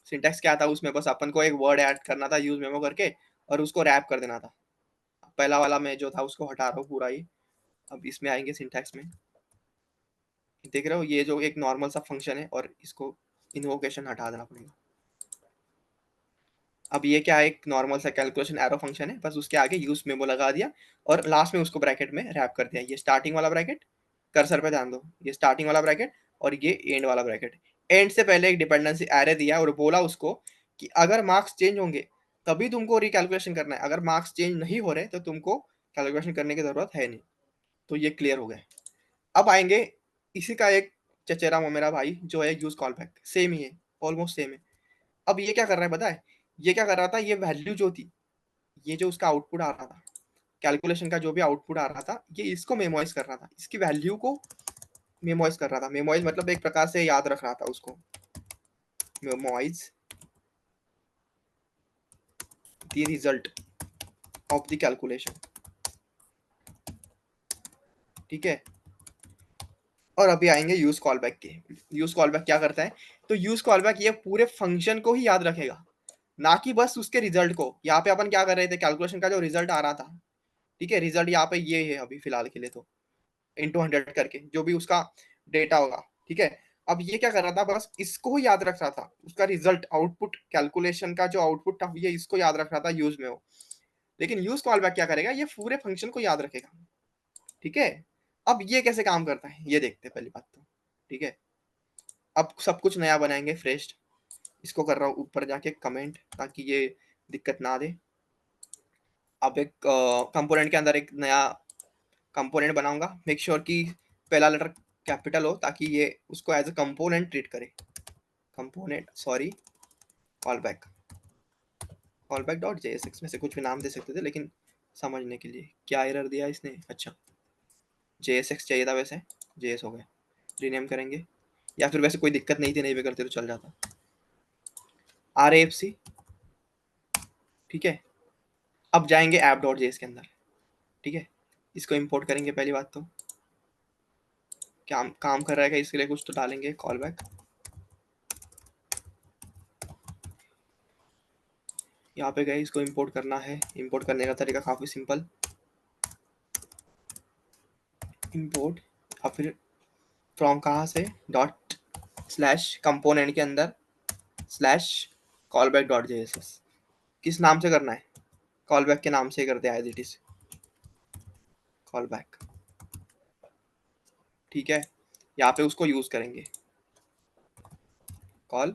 सिंटैक्स क्या था उसमें, बस अपन को एक वर्ड ऐड करना था यूज मेमो करके, और उसको रैप कर देना था। पहला वाला मैं जो था उसको हटा रहा हूँ पूरा ही। अब इसमें आएंगे सिंटैक्स में, देख रहे हो ये जो एक नॉर्मल सा फंक्शन है, और इसको इन्वोकेशन हटा देना पड़ेगा। अब ये क्या है, एक नॉर्मल सा कैलकुलेशन एरो फंक्शन है, बस उसके आगे यूज मेमो लगा दिया, और लास्ट में उसको ब्रैकेट में रैप कर दिया। ये स्टार्टिंग वाला ब्रैकेट, कर्सर पे ध्यान दो, ये स्टार्टिंग वाला ब्रैकेट, और ये एंड वाला ब्रैकेट। एंड से पहले एक डिपेंडेंसी एरे दिया और बोला उसको कि अगर मार्क्स चेंज होंगे तभी तुमको रिकैलकुलेशन करना है, अगर मार्क्स चेंज नहीं हो रहे तो तुमको कैलकुलेशन करने की जरूरत है नहीं। तो ये क्लियर हो गया। अब आएंगे इसी का एक चचेरा मेरा भाई जो है यूज कॉल बैक, सेम ही है, ऑलमोस्ट सेम है। अब ये क्या कर रहा है पता है, ये क्या कर रहा था, ये वैल्यू जो थी, ये जो उसका आउटपुट आ रहा था, कैलकुलेशन का जो भी आउटपुट आ रहा था, ये इसको मेमोराइज कर रहा था, इसकी वैल्यू को मेमोराइज कर रहा था। मेमोराइज मतलब एक प्रकार से याद रख रहा था उसको, memorize the result of the calculation. ठीक है, और अभी आएंगे यूज कॉल बैक के। यूज कॉल बैक क्या करता है, तो यूज कॉल बैक ये पूरे फंक्शन को ही याद रखेगा, ना कि बस उसके रिजल्ट को। यहाँ पे अपन क्या कर रहे थे, कैलकुलेशन का जो रिजल्ट आ रहा था, ठीक है, रिजल्ट यहाँ पे ये है अभी फिलहाल के लिए, तो इंटू 100 करके जो भी उसका डेटा होगा। ठीक है, अब ये क्या कर रहा था, बस इसको ही याद रख रहा था, उसका रिजल्ट आउटपुट कैलकुलेशन का जो आउटपुट था ये इसको याद रख रहा था यूज में हो। लेकिन यूज कॉल बैक क्या करेगा, ये पूरे फंक्शन को याद रखेगा। ठीक है, अब ये कैसे काम करता है ये देखते हैं पहली बात तो। ठीक है, अब सब कुछ नया बनाएंगे फ्रेश। इसको कर रहा हूँ ऊपर जाके कमेंट, ताकि ये दिक्कत ना दे। अब एक कंपोनेंट के अंदर एक नया कंपोनेंट बनाऊंगा, मेक श्योर कि पहला लेटर कैपिटल हो, ताकि ये उसको एज अ कंपोनेंट ट्रीट करे। Component sorry call back, call back dot JSX में से कुछ भी नाम दे सकते थे, लेकिन समझने के लिए क्या एरर दिया इसने। अच्छा, जेएसएक्स चाहिए था, वैसे जेएस हो गया, रीनेम करेंगे। या फिर वैसे कोई दिक्कत नहीं थी, नहीं भी करते तो चल जाता। आर ए एफ सी, ठीक है। अब जाएंगे ऐप डॉट जेएस के अंदर। ठीक है, इसको इंपोर्ट करेंगे पहली बात तो। काम काम कर रहा है, इसके लिए कुछ तो डालेंगे कॉल बैक। यहाँ पे गए, इसको इंपोर्ट करना है। इंपोर्ट करने का तरीका काफ़ी सिंपल, इंपोर्ट और फिर फ्रॉम कहाँ से, डॉट स्लैश कंपोनेंट के अंदर slash call back dot JSS. किस नाम से करना है, कॉल बैक के नाम से ही करते हैं as it is, call back. ठीक है, यहाँ पे उसको यूज करेंगे कॉल।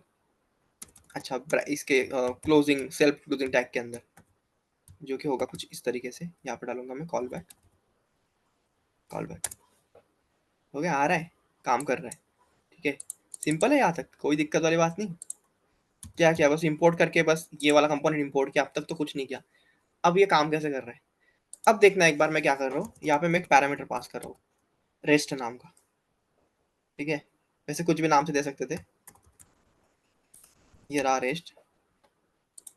अच्छा, इसके क्लोजिंग सेल्फ क्लोजिंग टैग के अंदर, जो कि होगा कुछ इस तरीके से। यहाँ पे डालूंगा मैं कॉल बैक, कॉल बैक हो गया, आ रहा है, काम कर रहा है। ठीक है, सिंपल है, यहाँ तक कोई दिक्कत वाली बात नहीं। क्या किया, बस इंपोर्ट करके बस ये वाला कंपोनेंट इंपोर्ट किया, अब तक तो कुछ नहीं किया। अब ये काम कैसे कर रहा है, अब देखना एक बार मैं क्या कर रहा हूँ। यहाँ पे मैं एक पैरामीटर पास कर रहा हूँ रेस्ट नाम का। ठीक है, वैसे कुछ भी नाम से दे सकते थे, ये रहा रेस्ट।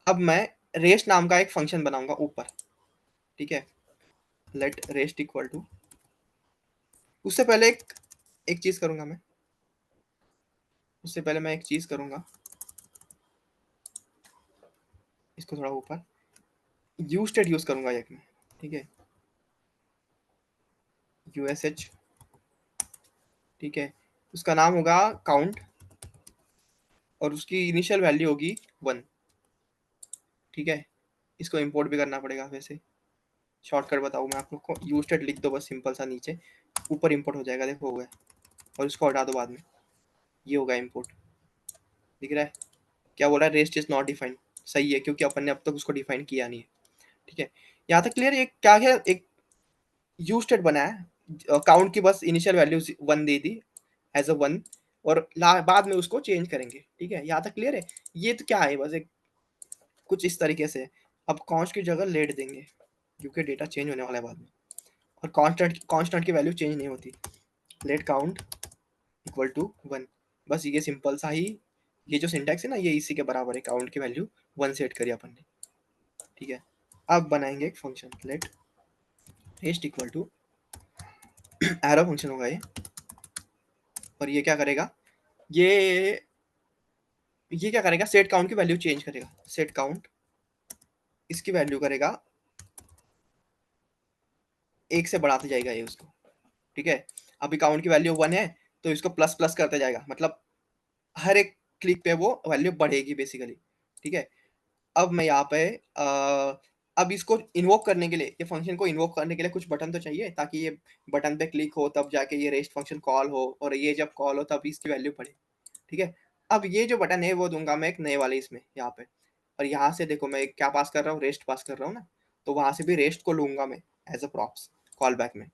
अब मैं रेस्ट नाम का एक फंक्शन बनाऊंगा ऊपर। ठीक है, लेट रेस्ट इक्वल टू, उससे पहले एक एक चीज करूंगा मैं, उससे पहले मैं एक चीज करूंगा, इसको थोड़ा ऊपर यू स्टेट यूज करूंगा एक में। ठीक है, यूएसएच, ठीक है, उसका नाम होगा काउंट, और उसकी इनिशियल वैल्यू होगी 1। ठीक है, इसको इंपोर्ट भी करना पड़ेगा वैसे, शॉर्टकट बताऊँ मैं आप लोग को, यू स्टेट लिख दो बस सिंपल सा नीचे, ऊपर इंपोर्ट हो जाएगा, देखो हो गया। और इसको हटा दो बाद में, ये होगा इंपोर्ट। दिख रहा है क्या बोला, रेस्ट इज नॉट डिफाइंड। सही है, क्योंकि अपन ने अब तक उसको डिफाइन किया नहीं है। ठीक है, यहाँ तक क्लियर। ये क्या है, एक यू स्टेट बनाया, काउंट की बस इनिशियल वैल्यू 1 दे दी एज अ 1, और बाद में उसको चेंज करेंगे। ठीक है, यहाँ तक क्लियर है। ये तो क्या है, बस एक कुछ इस तरीके से। अब कॉन्स्ट की जगह लेट देंगे, क्योंकि डेटा चेंज होने वाला है बाद में, और कांस्टेंट कांस्टेंट की वैल्यू चेंज नहीं होती। लेट काउंट इक्वल टू 1, बस ये सिंपल सा ही, ये जो सिंटैक्स है ना, ये इसी के बराबर है, काउंट की वैल्यू 1 सेट करी अपन ने। ठीक है, अब बनाएंगे एक function, let rest equal to arrow function होगा ये। और ये क्या करेगा, ये ये क्या करेगा, सेट काउंट की वैल्यू चेंज करेगा। सेट काउंट, इसकी वैल्यू करेगा 1 से बढ़ाते जाएगा ये उसको। ठीक है, अभी काउंट की वैल्यू 1 है, तो इसको प्लस प्लस करते जाएगा, मतलब हर एक क्लिक पे वो वैल्यू बढ़ेगी बेसिकली। ठीक है, अब मैं यहाँ पे अब इसको इन्वोक करने के लिए, ये फंक्शन को इन्वोक करने के लिए कुछ बटन तो चाहिए, ताकि ये बटन पे क्लिक हो तब जाके ये रेस्ट फंक्शन कॉल हो, और ये जब कॉल हो तब इसकी वैल्यू बढ़े। ठीक है, अब ये जो बटन है वो दूंगा मैं एक नए वाले इसमें यहाँ पे। और यहाँ से देखो मैं क्या पास कर रहा हूँ, रेस्ट पास कर रहा हूँ ना, तो वहां से भी रेस्ट को लूंगा मैं as a props call back में।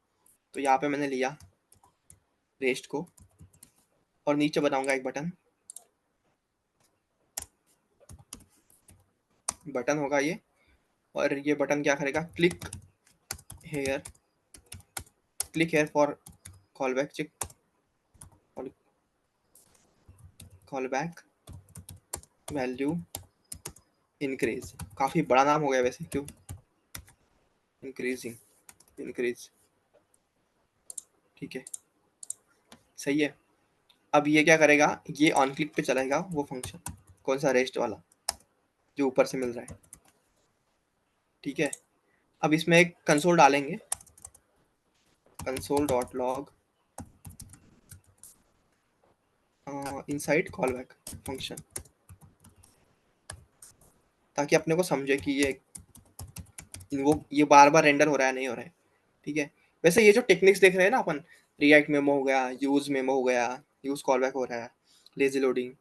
तो यहाँ पे मैंने लिया रेस्ट को, और नीचे बनाऊंगा एक बटन, बटन होगा ये। और ये बटन क्या करेगा, click here, click here for call back check, call back value increase. काफी बड़ा नाम हो गया वैसे, क्यों, इंक्रीजिंग, इंक्रीज। ठीक है, सही है। अब ये क्या करेगा, ये ऑन क्लिक पे चलाएगा वो फंक्शन, कौन सा, रेस्ट वाला जो ऊपर से मिल रहा है। ठीक है, अब इसमें एक कंसोल डालेंगे, console dot log inside call back function, ताकि अपने को समझे कि ये बार बार रेंडर हो रहा है नहीं हो रहा है। ठीक है, वैसे ये जो टेक्निक्स देख रहे हैं ना अपन, रिएक्ट मेमो हो गया, यूज मेमो हो गया, यूज कॉल बैक हो रहा है, लेजी लोडिंग,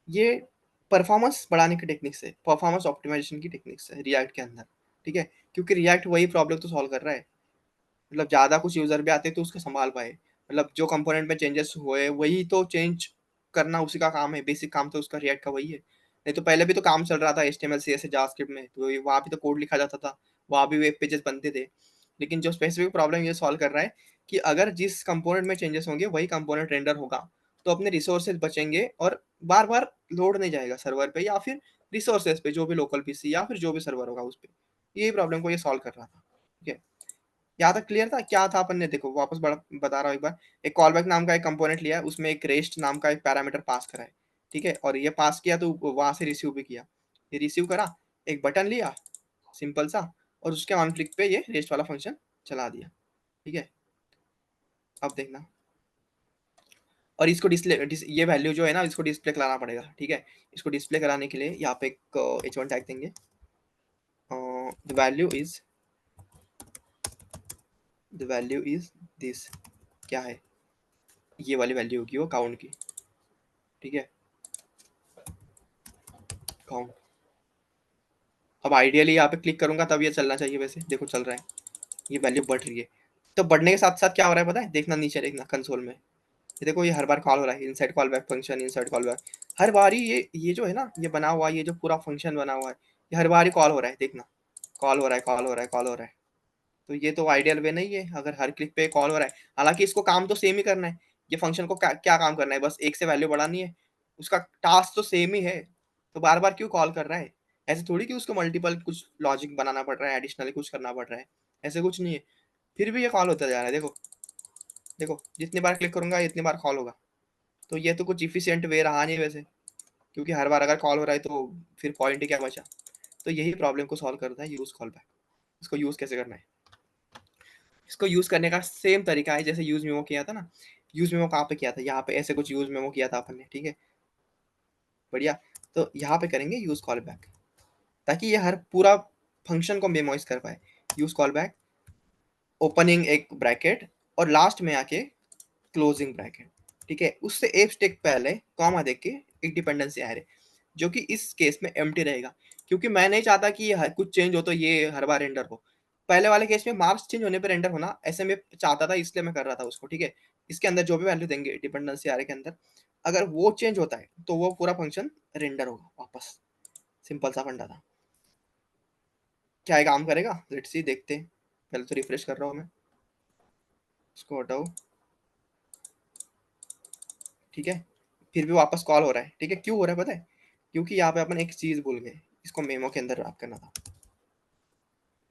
ये परफॉर्मेंस बढ़ाने की टेक्निक्स है, परफॉर्मेंस ऑप्टिमाइजेशन की टेक्निक्स है रिएक्ट के अंदर। ठीक है, क्योंकि रिएक्ट वही प्रॉब्लम तो सॉल्व कर रहा है, मतलब ज़्यादा कुछ यूज़र भी आते हैं तो उसको सँभाल पाए। मतलब जो कंपोनेंट में चेंजेस हुए वही तो चेंज करना उसी का काम है, बेसिक काम तो उसका रिएक्ट का वही है। नहीं तो पहले भी तो काम चल रहा था एचटीएमएल सीएसएस जावास्क्रिप्ट में, तो वहाँ भी तो कोड लिखा जाता था, वहाँ भी वेब पेजेस बनते थे। लेकिन जो स्पेसिफिक प्रॉब्लम ये सॉल्व कर रहा है कि अगर जिस कंपोनेंट में चेंजेस होंगे वही कंपोनेंट रेंडर होगा, तो अपने रिसोर्सेज बचेंगे और बार बार लोड नहीं जाएगा सर्वर पे, या फिर रिसोर्सेज पे जो भी लोकल पीसी या फिर जो भी सर्वर होगा उस पे। यही प्रॉब्लम को ये सॉल्व कर रहा था। ठीक है, यहाँ तक क्लियर था? क्या था अपन ने, देखो वापस बता रहा हूँ एक बार। एक कॉलबैक नाम का एक कंपोनेंट लिया है, उसमें एक रेस्ट नाम का एक पैरामीटर पास करा है। ठीक है, और ये पास किया तो वहां से रिसीव भी किया। ये रिसीव करा, एक बटन लिया सिंपल सा, और उसके ऑन क्लिक पे ये रेस्ट वाला फंक्शन चला दिया। ठीक है, अब देखना, और इसको ये वैल्यू जो है ना इसको डिस्प्ले कराना पड़ेगा। ठीक है, इसको डिस्प्ले कराने के लिए यहाँ पे एक h1 टैग देंगे। द वैल्यू इज दिस, क्या है, ये वाली वैल्यू होगी वो काउंट की। ठीक है, काउंट। अब आइडियली यहाँ पे क्लिक करूंगा तब ये चलना चाहिए, वैसे देखो चल रहा है, ये वैल्यू बढ़ रही है। तो बढ़ने के साथ साथ क्या हो रहा है पता है, देखना नीचे, देखना कंसोल में, ये देखो ये हर बार कॉल हो रहा है, inside call back function, inside call back. हर बार ही ये जो है ना ये बना हुआ है, ये जो पूरा फंक्शन बना हुआ है, ये हर बार ही कॉल हो रहा है, देखना कॉल हो रहा है, कॉल हो रहा है, कॉल हो रहा है। तो ये तो आइडियल वे नहीं है, अगर हर क्लिक पे कॉल हो रहा है। हालांकि इसको काम तो सेम ही करना है, ये फंक्शन को क्या काम करना है, बस एक से वैल्यू बढ़ानी है, उसका टास्क तो सेम ही है। तो बार बार क्यों कॉल कर रहा है, ऐसे थोड़ी कि उसको मल्टीपल कुछ लॉजिक बनाना पड़ रहा है, एडिशनली कुछ करना पड़ रहा है, ऐसे कुछ नहीं है। फिर भी ये कॉल होता जा रहा है, देखो देखो जितनी बार क्लिक करूंगा इतनी बार कॉल होगा। तो ये तो कुछ इफिशियंट वे रहा नहीं वैसे, क्योंकि हर बार अगर कॉल हो रहा है तो फिर पॉइंट ही क्या बचा। तो यही प्रॉब्लम को सॉल्व करता है यूज कॉल बैक। इसको यूज कैसे करना है, इसको यूज करने का सेम तरीका है जैसे यूज मेमो किया था ना। यूज मेमो कहाँ पे किया था, यहाँ पे ऐसे कुछ यूज मेमो किया था अपन ने। ठीक है, बढ़िया। तो यहाँ पे करेंगे यूज कॉल बैक, ताकि ये हर पूरा फंक्शन को मेमोइज कर पाए। यूज कॉल बैक, ओपनिंग एक ब्रैकेट, और लास्ट में आके क्लोजिंग ब्रैकेट। ठीक है, उससे एक स्टेप पहले कॉमा देख के एक डिपेंडेंसी एरे, जो कि इस केस में एम्प्टी रहेगा, क्योंकि मैं नहीं चाहता कि कुछ चेंज हो तो ये हर बार रेंडर हो। पहले वाले केस में मार्क्स चेंज होने पर रेंडर होना ऐसे में चाहता था, इसलिए मैं कर रहा था उसको। ठीक है, इसके अंदर जो भी वैल्यू देंगे डिपेंडेंसी एरे के अंदर, अगर वो चेंज होता है तो वो पूरा फंक्शन रेंडर होगा वापस। सिंपल सा फंडा था। क्या ये काम करेगा, लेट्स सी, देखते हैं। पहले तो रिफ्रेश कर रहा हूँ मैं, इसको हटाओ। ठीक है, फिर भी वापस कॉल हो रहा है। ठीक है, क्यों हो रहा है पता है, क्योंकि यहाँ पे अपन एक चीज भूल गए, इसको मेमो के अंदर रैप करना था।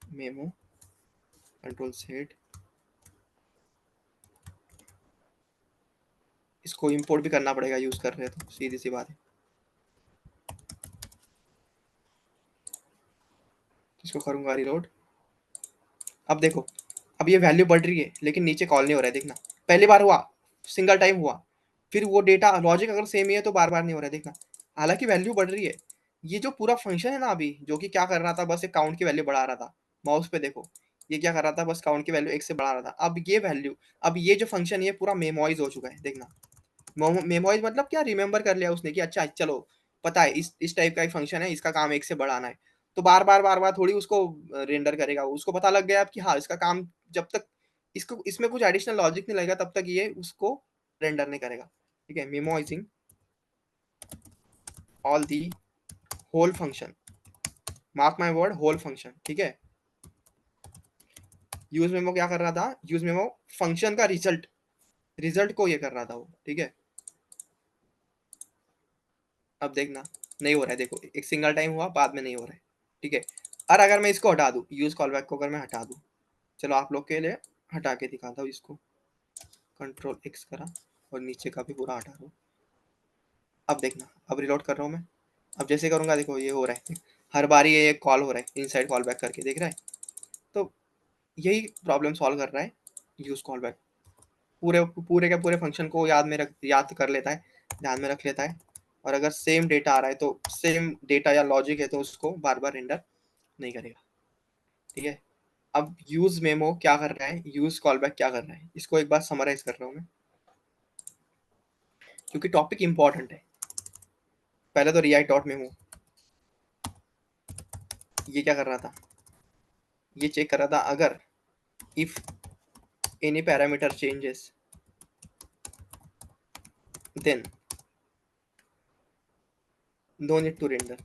मेमो कंट्रोल सेट, इसको इंपोर्ट भी करना पड़ेगा, यूज कर रहे हैं तो सीधी सी बात है। इसको करूंगा रिलोड। अब देखो, अब ये वैल्यू बढ़ रही है लेकिन नीचे कॉल नहीं हो रहा है, देखना। पहली बार हुआ, सिंगल टाइम हुआ, फिर वो डेटा लॉजिक अगर सेम ही है तो बार बार नहीं हो रहा है, देखना। हालांकि वैल्यू बढ़ रही है। ये जो पूरा फंक्शन है ना अभी, जो कि क्या कर रहा था, बस एक काउंट की वैल्यू बढ़ा रहा था। माउस पे देखो, ये क्या कर रहा था, बस काउंट की वैल्यू एक से बढ़ा रहा था। अब ये वैल्यू, अब ये जो फंक्शन ये पूरा मेमोइज हो चुका है, देखना। मेमोइज मतलब क्या, रिमेंबर कर लिया उसने कि अच्छा चलो, पता है इस टाइप का एक फंक्शन है, इसका काम एक से बढ़ाना है। तो बार बार थोड़ी उसको रेंडर करेगा, उसको पता लग गया अब कि हाँ इसका काम, जब तक इसको इसमें कुछ एडिशनल लॉजिक नहीं लगेगा तब तक ये उसको रेंडर नहीं करेगा। ठीक है, memoizing all the whole function, mark my word, whole function. ठीक है, यूज मेमो क्या कर रहा था, यूज मेमो फंक्शन का रिजल्ट, रिजल्ट को ये कर रहा था वो। ठीक है, अब देखना नहीं हो रहा है, देखो एक सिंगल टाइम हुआ, बाद में नहीं हो रहा है। ठीक है, और अगर मैं इसको हटा दूं, यूज कॉल बैक को अगर मैं हटा दूं, चलो आप लोग के लिए हटा के दिखाता हूँ इसको। कंट्रोल एक्स करा और नीचे का भी पूरा हटा दूं। अब देखना, अब रिलोड कर रहा हूँ मैं। अब जैसे करूंगा देखो ये हो रहा है, हर बार ये कॉल हो रहा है इनसाइड कॉल बैक करके, देख रहा है। तो यही प्रॉब्लम सॉल्व कर रहा है यूज कॉल बैक, पूरे पूरे के पूरे फंक्शन को याद कर लेता है। ध्यान में रख लेता है, और अगर सेम डेटा आ रहा है तो सेम डेटा या लॉजिक है तो उसको बार बार रेंडर नहीं करेगा। ठीक है, अब यूज मेमो क्या कर रहा है, यूज कॉलबैक क्या कर रहा है, इसको एक बार समराइज कर रहा हूँ मैं, क्योंकि टॉपिक इंपॉर्टेंट है। पहले तो रिएक्ट डॉट मेमो, ये क्या कर रहा था, ये चेक कर रहा था अगर if any parameter changes then no need to render,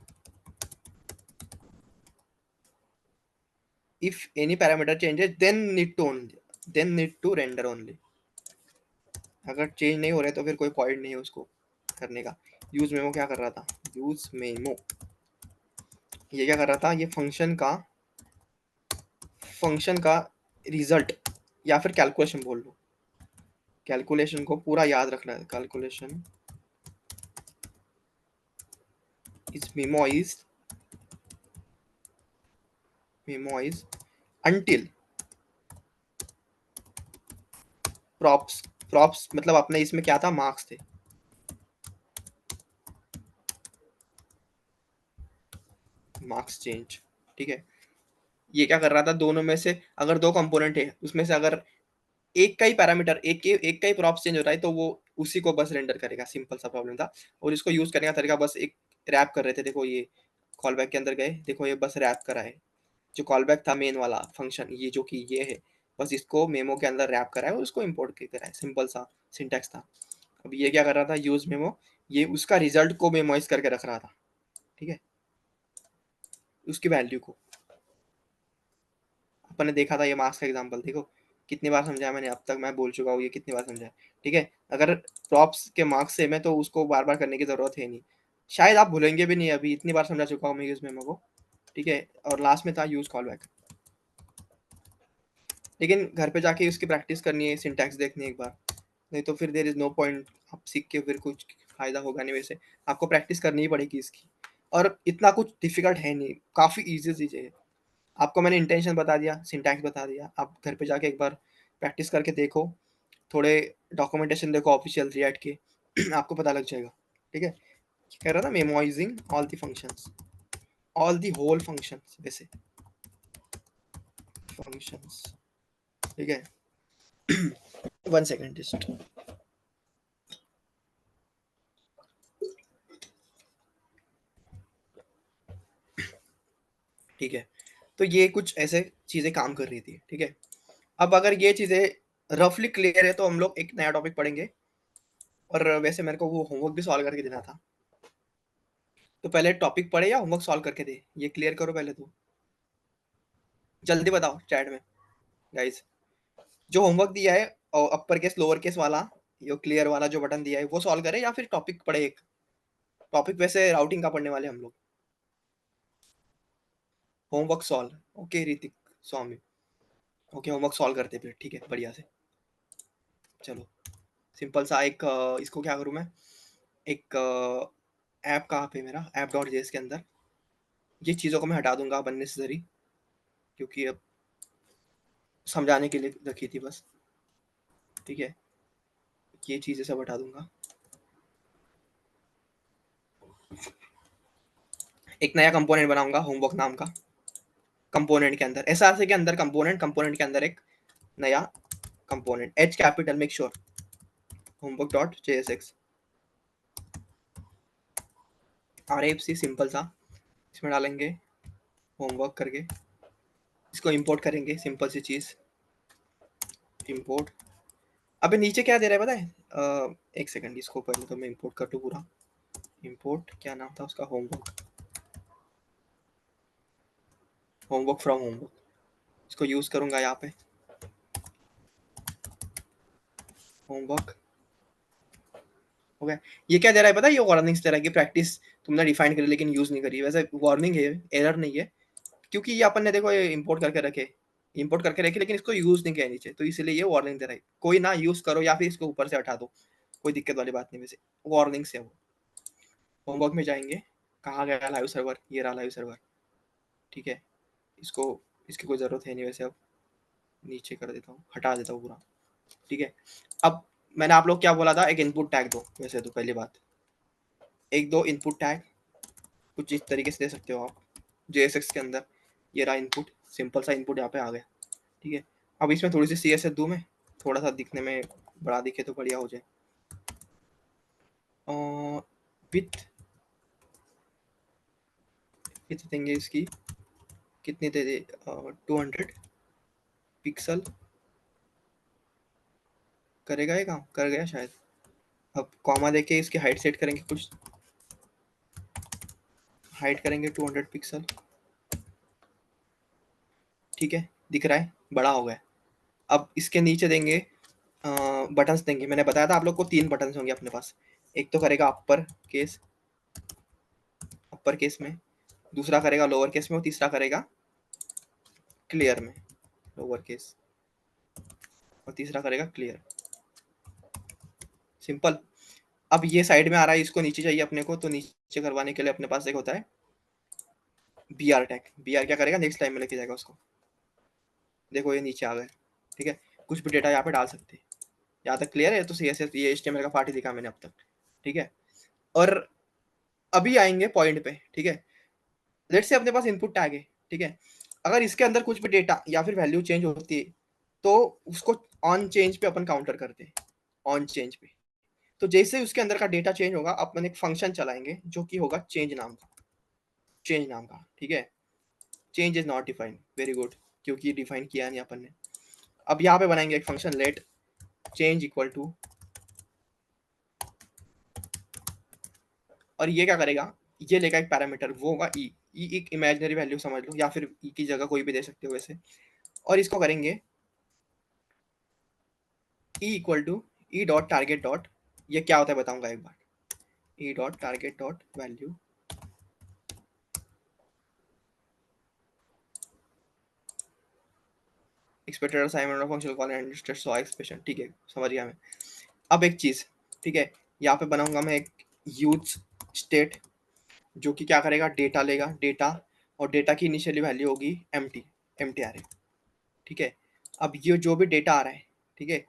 if any parameter changes then need to render only। अगर चेंज नहीं हो रहे तो फिर कोई पॉइंट नहीं है उसको करने का। यूज मेमो क्या कर रहा था, यूज मेमो ये क्या कर रहा था, ये फंक्शन का रिजल्ट या फिर कैलकुलेशन बोल लो, कैलकुलेशन को पूरा याद रखना है। Calculation is memoize until props, props मतलब अपने इसमें क्या था, मार्क्स थे, मार्क्स चेंज। ठीक है, ये क्या कर रहा था, दोनों में से अगर दो कंपोनेंट है उसमें से अगर एक का ही पैरामीटर, एक का ही प्रॉप्स चेंज हो रहा है तो वो उसी को बस रेंडर करेगा। सिंपल सा प्रॉब्लम था, और इसको यूज करने का तरीका बस एक रैप कर रहे थे। देखो ये कॉल बैक के अंदर गए, देखो ये बस रैप करा है, जो कॉल बैक था मेन वाला फंक्शन, ये जो कि ये है, बस इसको मेमो के अंदर रैप करा है और उसको इम्पोर्ट करा है। सिंपल सा सिंटैक्स था। अब ये क्या कर रहा था, यूज मेमो, ये उसका रिजल्ट को मेमोइज करके रख रहा था। ठीक है, उसकी वैल्यू को, अपन ने देखा था ये मार्क्स का एग्जांपल, देखो कितनी बार समझाया मैंने, अब तक मैं बोल चुका हूँ ये कितनी बार समझाया। ठीक है, अगर प्रॉप्स के मार्क्स सेम है तो उसको बार बार करने की जरूरत है नहीं, शायद आप भूलेंगे भी नहीं, अभी इतनी बार समझा चुका हूँ मैं यूज मेमो को। ठीक है, और लास्ट में था यूज कॉल बैक, लेकिन घर पे जाके उसकी प्रैक्टिस करनी है, सिंटैक्स देखनी है एक बार, नहीं तो फिर देर इज नो पॉइंट, आप सीख के फिर कुछ फायदा होगा नहीं। वैसे आपको प्रैक्टिस करनी ही पड़ेगी इसकी, और इतना कुछ डिफिकल्ट है नहीं, काफ़ी ईजी चीज़ है। आपको मैंने इंटेंशन बता दिया, सिंटैक्स बता दिया, आप घर पे जाके एक बार प्रैक्टिस करके देखो, थोड़े डॉक्यूमेंटेशन देखो ऑफिशियल रिएक्ट के आपको पता लग जाएगा। ठीक है, कह रहा था memoizing all the functions, all the whole functions, वैसे फंक्शंस। ठीक है, 1 सेकेंड जस्ट। ठीक है, तो ये कुछ ऐसे चीज़ें काम कर रही थी। ठीक है, अब अगर ये चीज़ें रफली क्लियर है तो हम लोग एक नया टॉपिक पढ़ेंगे, और वैसे मेरे को वो होमवर्क भी सॉल्व करके देना था, तो पहले टॉपिक पढ़े या होमवर्क सॉल्व करके दे, ये क्लियर करो पहले तो, जल्दी बताओ चैट में गाइस। जो होमवर्क दिया है और अपर केस लोअर केस वाला, यो क्लियर वाला जो बटन दिया है वो सॉल्व करे या फिर टॉपिक पढ़े एक, टॉपिक वैसे राउटिंग का पढ़ने वाले हम लोग। होमवर्क सॉल्व, ओके ऋतिक स्वामी, ओके होमवर्क सॉल्व करते फिर, ठीक है बढ़िया से। चलो, सिंपल सा एक इसको क्या करूँ मैं, एक ऐप कहाँ पे मेरा ऐप डॉट जेएस के अंदर ये चीज़ों को मैं हटा दूंगा अब अननेसेसरी, क्योंकि अब समझाने के लिए रखी थी बस। ठीक है, ये चीज़ें सब हटा दूंगा, एक नया कंपोनेंट बनाऊंगा होमवर्क नाम का, कंपोनेंट के अंदर एसआरसी के अंदर कंपोनेंट के अंदर एक नया component, H capital make sure, homework dot JSX, RFC simple सा, इसमें डालेंगे होमवर्क करके, इसको इंपोर्ट करेंगे, सिंपल सी चीज़ इंपोर्ट। अबे नीचे क्या दे रहा है पता है, एक सेकंड इसको पहले तो मैं इंपोर्ट कर दूँ पूरा, इंपोर्ट क्या नाम था उसका, होमवर्क, होमवर्क फ्रॉम होमवर्क, इसको यूज़ करूंगा यहाँ पे, होमवर्क हो गया। ये क्या दे रहा है पता है, ये वार्निंग्स दे रहा है कि प्रैक्टिस तुमने डिफाइन करी लेकिन यूज़ नहीं करी, वैसे वार्निंग है, एरर नहीं है, क्योंकि ये अपन ने देखो ये इंपोर्ट करके रखे लेकिन इसको यूज़ नहीं किया नीचे, तो इसलिए ये वार्निंग दे रहा है, कोई ना यूज़ करो या फिर इसको ऊपर से हटा दो, कोई दिक्कत वाली बात नहीं, वैसे वार्निंग से वो। होमवर्क में जाएंगे, कहाँ गया लाइव सर्वर, ये रहा लाइव सर्वर। ठीक है, इसको, इसकी कोई ज़रूरत है नहीं वैसे, अब नीचे कर देता हूँ, हटा देता हूँ पूरा। ठीक है, अब मैंने आप लोग क्या बोला था, एक इनपुट टैग दो। वैसे तो पहली बात, एक दो इनपुट टैग कुछ इस तरीके से दे सकते हो आप JSX के अंदर। ये रहा इनपुट, सिंपल सा इनपुट यहाँ पे आ गया। ठीक है, अब इसमें थोड़ी सी CSS दूँ मैं, थोड़ा सा दिखने में बड़ा दिखे तो बढ़िया हो जाए। विथ विथ देंगे इसकी, कितनी दे दे, 200 पिक्सल। करेगा ये काम, कर गया शायद। अब कॉमा देके इसकी हाइट सेट करेंगे, कुछ हाइट करेंगे 200 पिक्सल। ठीक है, दिख रहा है, बड़ा हो गया। अब इसके नीचे देंगे बटन्स देंगे। मैंने बताया था आप लोग को 3 बटन्स होंगे अपने पास। एक तो करेगा केस अपर केस में, दूसरा करेगा लोअर केस में, और तीसरा करेगा क्लियर में, लोअर केस, और तीसरा करेगा क्लियर। सिंपल। अब ये साइड में आ रहा है, इसको नीचे चाहिए अपने को, तो नीचे करवाने के लिए अपने पास एक होता है BR टैग। BR क्या करेगा, नेक्स्ट लाइन में लेके जाएगा उसको। देखो ये नीचे आ गए। ठीक है, कुछ भी डेटा यहाँ पे डाल सकते हैं। यहाँ तक क्लियर है? तो CSS ये HTML का पार्ट ही दिखा मैंने अब तक। ठीक है, और अभी आएंगे पॉइंट पे। ठीक है, लेट्स से अपने पास इनपुट टैग है। ठीक है, अगर इसके अंदर कुछ भी डेटा या फिर वैल्यू चेंज होती है, तो उसको ऑन चेंज पे अपन काउंटर करते हैं। ऑन चेंज पे, तो जैसे ही उसके अंदर का डेटा चेंज होगा, अपन एक फंक्शन चलाएंगे जो कि होगा चेंज नाम का। चेंज नाम का, ठीक है। Change is not defined, very good, क्योंकि डिफाइन किया नहीं अपन ने। अब यहाँ पे बनाएंगे एक function let change equal to, और ये क्या करेगा, ये लेगा एक पैरामीटर, वो होगा ई। ई एक इमेजिनरी वैल्यू समझ लो, या फिर ई की जगह कोई भी दे सकते हो वैसे। और इसको करेंगे e equal to e dot target dot, ये क्या होता है बताऊंगा एक बार। E dot target dot value expected assignment of function call and saw expression. ठीक है, समझ गया मैं। अब एक चीज, ठीक है, यहाँ पे बनाऊंगा मैं एक यूज स्टेट, जो कि क्या करेगा, डेटा लेगा, डेटा, और डेटा की इनिशियली वैल्यू होगी एम्प्टी array। ठीक है, अब ये जो भी डेटा आ रहा है, ठीक है,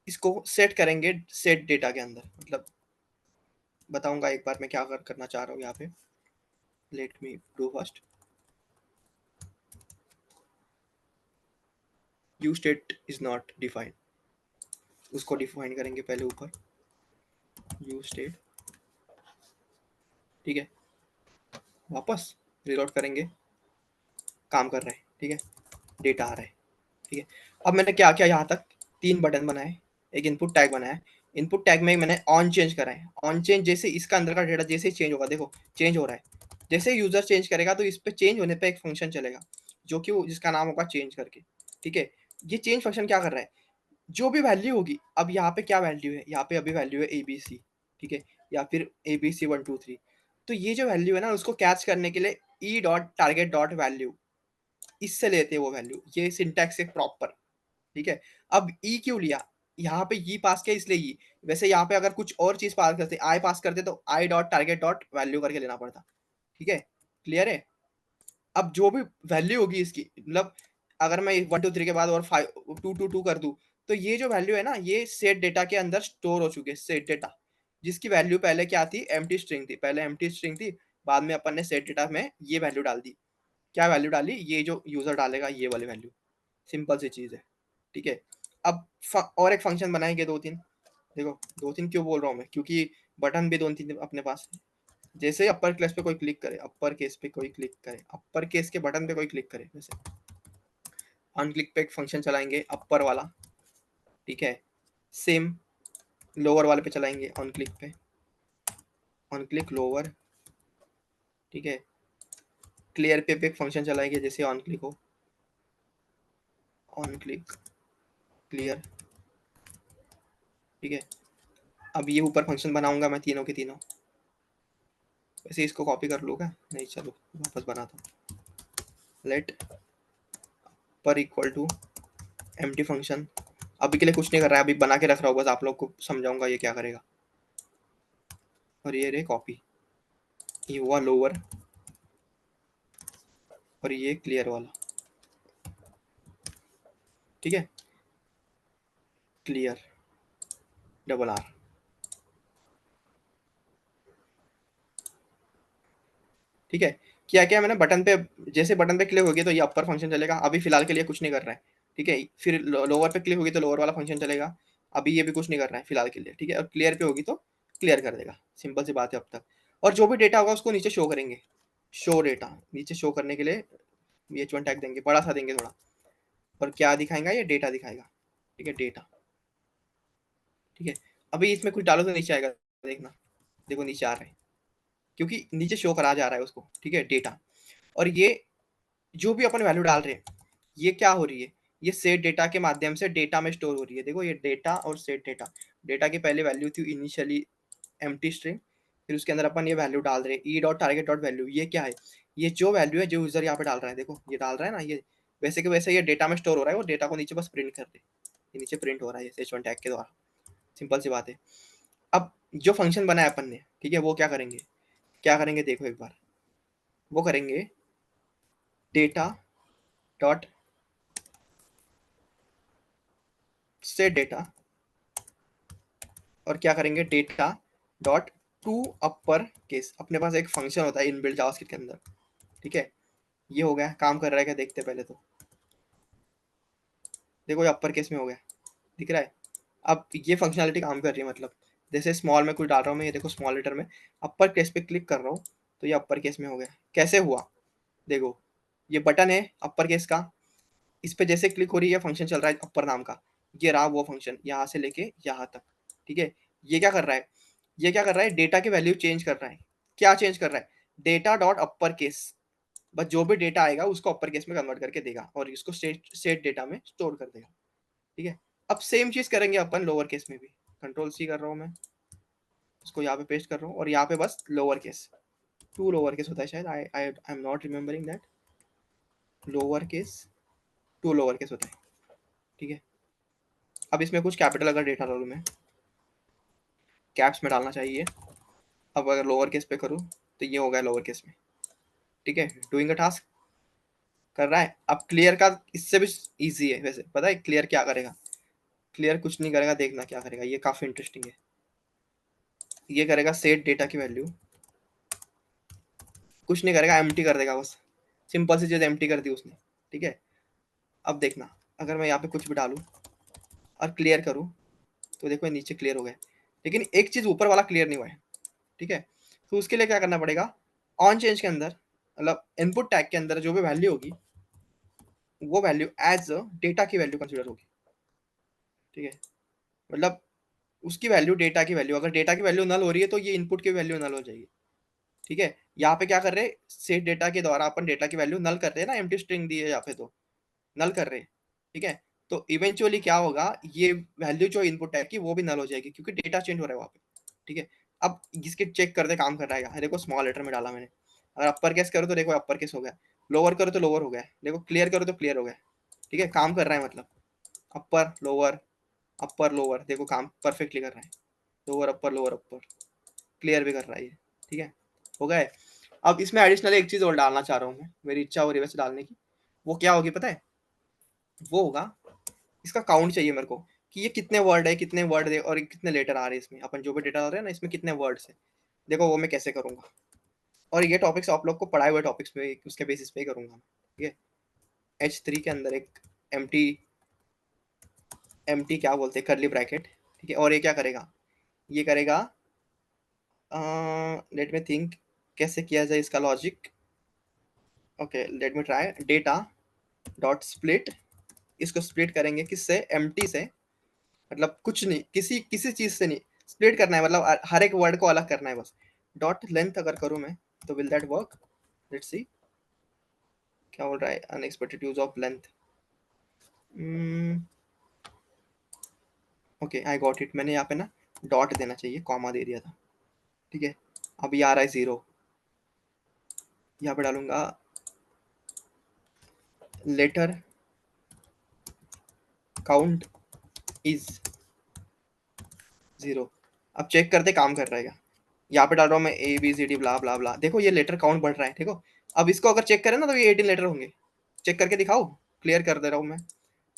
इसको सेट करेंगे सेट डेटा के अंदर। मतलब बताऊंगा एक बार मैं क्या करना चाह रहा हूँ यहाँ पे। Let me do first, you state is not defined, उसको डिफाइन करेंगे पहले ऊपर, यू स्टेट। ठीक है, वापस रिलोड करेंगे, काम कर रहा है। ठीक है, डेटा आ रहा है। ठीक है, अब मैंने क्या किया, यहाँ तक 3 बटन बनाए, एक इनपुट टैग बनाया। इनपुट टैग में मैंने ऑन चेंज करा है। ऑन चेंज जैसे इसका अंदर का डेटा जैसे ही चेंज होगा, देखो चेंज हो रहा है। जैसे यूजर चेंज करेगा, तो इस पे चेंज होने पे एक फंक्शन चलेगा, जो कि जिसका नाम होगा चेंज करके। ठीक है, ये चेंज फंक्शन क्या कर रहा है, जो भी वैल्यू होगी, अब यहाँ पे क्या वैल्यू है, यहाँ पे अभी वैल्यू है ABC। ठीक है, या फिर ABC 1 2 3। तो ये जो वैल्यू है ना, उसको कैच करने के लिए ई डॉट टारगेट डॉट वैल्यू, इससे लेते हैं वो वैल्यू। ये सिंटैक्स है प्रॉपर। ठीक है, अब ई क्यों लिया, यहाँ पे ई पास किया इसलिए ई। वैसे यहाँ पे अगर कुछ और चीज पास करते, आई पास करते, तो I dot target dot value करके लेना पड़ता। ठीक है, क्लियर है? अब जो भी वैल्यू होगी इसकी, मतलब अगर मैं 1 2 3 के बाद और 5 2 2 2 कर दूं, तो ये जो वैल्यू है ना, ये सेट डेटा के अंदर स्टोर हो चुके हैं। सेट डेटा, जिसकी वैल्यू पहले क्या थी, एम्प्टी स्ट्रिंग थी। पहले एम्प्टी स्ट्रिंग थी, बाद में अपन ने सेट डेटा में ये वैल्यू डाल दी। क्या वैल्यू डाली, ये जो यूजर डालेगा ये वाली वैल्यू। सिंपल सी चीज है। ठीक है, अब और एक फंक्शन बनाएंगे 2 3। देखो 2 3 क्यों बोल रहा हूँ मैं, क्योंकि बटन भी 2 3 अपने पास है। जैसे ही अपर केस पे कोई क्लिक करे, अपर केस पे कोई क्लिक करे, अपर केस के बटन पे कोई क्लिक करे, जैसे ऑन क्लिक पे एक फंक्शन चलाएंगे अपर वाला। ठीक है, सेम लोअर वाले पे चलाएंगे ऑन क्लिक पे, ऑन क्लिक लोअर। ठीक है, क्लियर पे एक फंक्शन चलाएंगे जैसे ऑन क्लिक हो, ऑन क्लिक क्लियर। ठीक है, अब ये ऊपर फंक्शन बनाऊंगा मैं तीनों के तीनों। वैसे इसको कॉपी कर लूँगा, नहीं चलो वापस बनाता हूँ। लेट पर इक्वल टू एम्प्टी फंक्शन। अभी के लिए कुछ नहीं कर रहा है, अभी बना के रख रहा हूँ, बस आप लोग को समझाऊंगा ये क्या करेगा। और ये रे कॉपी, ये हुआ लोअर, और ये क्लियर वाला। ठीक है, क्लियर। Double R. ठीक है, क्या क्या मैंने बटन पे, जैसे बटन पे क्लिक होगी तो ये अपर फंक्शन चलेगा, अभी फिलहाल के लिए कुछ नहीं कर रहा है। ठीक है, फिर लोअर पे क्लिक होगी तो लोअर वाला फंक्शन चलेगा, अभी ये भी कुछ नहीं कर रहा है फिलहाल के लिए। ठीक है, और क्लियर पे होगी तो क्लियर कर देगा। सिंपल सी बात है अब तक। और जो भी डेटा होगा उसको नीचे शो करेंगे। शो डेटा नीचे शो करने के लिए H1 टैग देंगे, बड़ा सा देंगे थोड़ा। और क्या दिखाएगा, ये डेटा दिखाएगा। ठीक है, डेटा। ठीक है, अभी इसमें कुछ डालो तो नीचे आएगा, देखना। देखो नीचे आ रहा है, क्योंकि नीचे शो करा जा रहा है उसको। ठीक है, डेटा। और ये जो भी अपन वैल्यू डाल रहे हैं, ये क्या हो रही है, ये सेट डेटा के माध्यम से डेटा में स्टोर हो रही है। देखो ये डेटा और सेट डेटा। डेटा की पहले वैल्यू थी इनिशियली एम्प्टी स्ट्रिंग, फिर उसके अंदर अपन ये वैल्यू डाल रहे हैं ई डॉट टारगेट डॉट वैल्यू। ये क्या है, ये जो वैल्यू है जो यूजर यहाँ पे डाल रहा है, देखो ये डाल रहा है ना, ये वैसे के वैसे ये डेटा में स्टोर हो रहा है। वो डेटा को नीचे बस प्रिंट कर दे, ये नीचे प्रिंट हो रहा है H1 टैग के द्वारा। सिंपल सी बात है। अब जो फंक्शन बनाया अपन ने, ठीक है, वो क्या करेंगे, क्या करेंगे देखो एक बार। वो करेंगे डेटा डॉट सेट डेटा, और क्या करेंगे data dot to upper case. अपने पास एक फंक्शन होता है इनबिल्ट जावास्क्रिप्ट के अंदर। ठीक है, ये हो गया, काम कर रहा है क्या देखते हैं पहले तो। देखो ये अपर केस में हो गया, दिख रहा है। अब ये फंक्शनलिटी काम कर रही है, मतलब जैसे स्मॉल में कुछ डाल रहा हूँ मैं, ये देखो स्मॉल लेटर में अपर केस पे क्लिक कर रहा हूँ तो ये अपर केस में हो गया। कैसे हुआ, देखो ये बटन है अपर केस का, इस पे जैसे क्लिक हो रही है फंक्शन चल रहा है अपर नाम का। ये रहा वो फंक्शन, यहाँ से लेके यहाँ तक। ठीक है, ये क्या कर रहा है, ये क्या कर रहा है, डेटा की वैल्यू चेंज कर रहा है। क्या चेंज कर रहा है, डेटा डॉट अपर केस। बस जो भी डेटा आएगा उसको अपर केस में कन्वर्ट करके देगा और इसको सेट सेट डेटा में स्टोर कर देगा। ठीक है, अब सेम चीज करेंगे अपन लोअर केस में भी। कंट्रोल सी कर रहा हूँ मैं, इसको यहाँ पे पेस्ट कर रहा हूँ और यहाँ पे बस lower case, to lower case होता है शायद, I I I am not remembering that. Lower case, to lower case होता है। ठीक है, अब इसमें कुछ कैपिटल अगर डेटा डालूँ मैं, कैप्स में डालना चाहिए। अब अगर लोअर केस पे करूँ तो ये हो गया लोअर केस में। ठीक है, डूइंग अ टास्क कर रहा है। अब क्लियर का इससे भी इजी है वैसे, पता है क्लियर क्या करेगा, क्लियर कुछ नहीं करेगा, देखना क्या करेगा, ये काफी इंटरेस्टिंग है। ये करेगा सेट डेटा की वैल्यू, कुछ नहीं करेगा, एम्प्टी कर देगा बस। सिंपल सी चीज एम्प्टी कर दी उसने। ठीक है, अब देखना अगर मैं यहाँ पे कुछ भी डालूं और क्लियर करूं तो देखो ये नीचे क्लियर हो गया, लेकिन एक चीज ऊपर वाला क्लियर नहीं हुआ है। ठीक है, तो उसके लिए क्या करना पड़ेगा, ऑन चेंज के अंदर, मतलब इनपुट टैग के अंदर जो भी वैल्यू होगी वो वैल्यू एज डेटा की वैल्यू कंसिडर होगी। ठीक है, मतलब उसकी वैल्यू डेटा की वैल्यू, अगर डेटा की वैल्यू नल हो रही है तो ये इनपुट की वैल्यू नल हो जाएगी। ठीक है, यहाँ पे क्या कर रहे हैं, सेट डेटा के द्वारा अपन डेटा की वैल्यू नल कर रहे हैं ना, एम्प्टी स्ट्रिंग दी है यहाँ पे तो नल कर रहे हैं। ठीक है, तो इवेंचुअली क्या होगा, ये वैल्यू जो इनपुट है कि वो भी नल हो जाएगी क्योंकि डेटा चेंज हो रहा है वहाँ पे। ठीक है, अब इसके चेक करते काम कर रहा है, देखो स्मॉल लेटर में डाला मैंने, अगर अपर केस करो तो देखो अपर केस हो गया, लोअर करो तो लोअर हो गया, देखो क्लियर करो तो क्लियर हो गया। ठीक है, काम कर रहा है मतलब, अपर लोअर देखो काम परफेक्टली कर रहा है, लोअर अपर क्लियर भी कर रहा है ये। ठीक है, हो गया है। अब इसमें एडिशनल एक चीज और डालना चाह रहा हूँ मैं, मेरी इच्छा हो रही है वैसे डालने की। वो क्या होगी पता है, वो होगा, इसका काउंट चाहिए मेरे को कि ये कितने वर्ड है, कितने वर्ड है और कितने लेटर आ रहे हैं इसमें, अपन जो भी डेटा डाल रहे हैं ना इसमें कितने वर्ड्स है। देखो वो मैं कैसे करूंगा, और ये टॉपिक्स आप लोग को पढ़ाए हुए टॉपिक्स पे उसके बेसिस पे ही करूंगा। ठीक है, H3 के अंदर एक एम टी, क्या बोलते हैं, करली ब्रैकेट। ठीक है, और ये क्या करेगा, ये करेगा, लेट मी थिंक कैसे किया जाए इसका logic. Okay let me try, data dot split, इसको स्प्लिट करेंगे किससे, एम्प्टी से, मतलब कुछ नहीं, किसी किसी चीज से नहीं, स्प्लिट करना है, मतलब हर एक वर्ड को अलग करना है बस। डॉट लेंथ अगर करूँ मैं तो will that work, let's see क्या बोल रहा है, unexpected use of length. Okay I got it, मैंने यहाँ पे ना डॉट देना चाहिए, कॉमा दे दिया था। ठीक है, अब ये आ रहा है 0, यहाँ पे डालूंगा लेटर काउंट इज 0। अब चेक करते काम कर रहा है क्या, यहाँ पे डाल रहा हूँ मैं ABCD ब्ला ब्ला ब्ला, देखो ये लेटर काउंट बढ़ रहा है। देखो अब इसको अगर चेक करें ना तो ये 18 लेटर होंगे। चेक करके दिखाओ, क्लियर कर दे रहा हूँ मैं।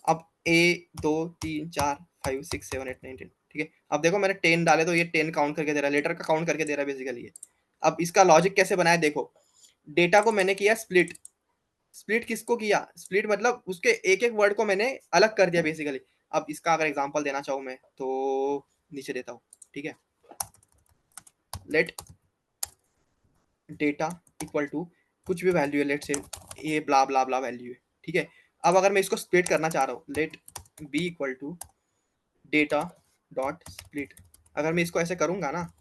अब 1 2 3 4 5 6 7 8 9 10, ठीक है। अब देखो मैंने 10 डाले तो ये 10 काउंट करके दे रहा है, लेटर का काउंट करके दे रहा है बेसिकली ये। अब इसका लॉजिक कैसे बनाया देखो, डेटा को मैंने किया स्प्लिट। स्प्लिट किसको किया, स्प्लिट मतलब उसके एक एक वर्ड को मैंने अलग कर दिया बेसिकली। अब इसका अगर एग्जांपल देना चाहूँ मैं तो नीचे देता हूँ, ठीक है। लेट डेटा इक्वल टू कुछ भी वैल्यू है, लेट से ये ब्ला ब्ला ब्ला वैल्यू है, ठीक है। अब अगर मैं इसको स्प्लिट करना चाह रहा हूँ, let b equal to data dot split. अगर मैं इसको ऐसे करूंगा ना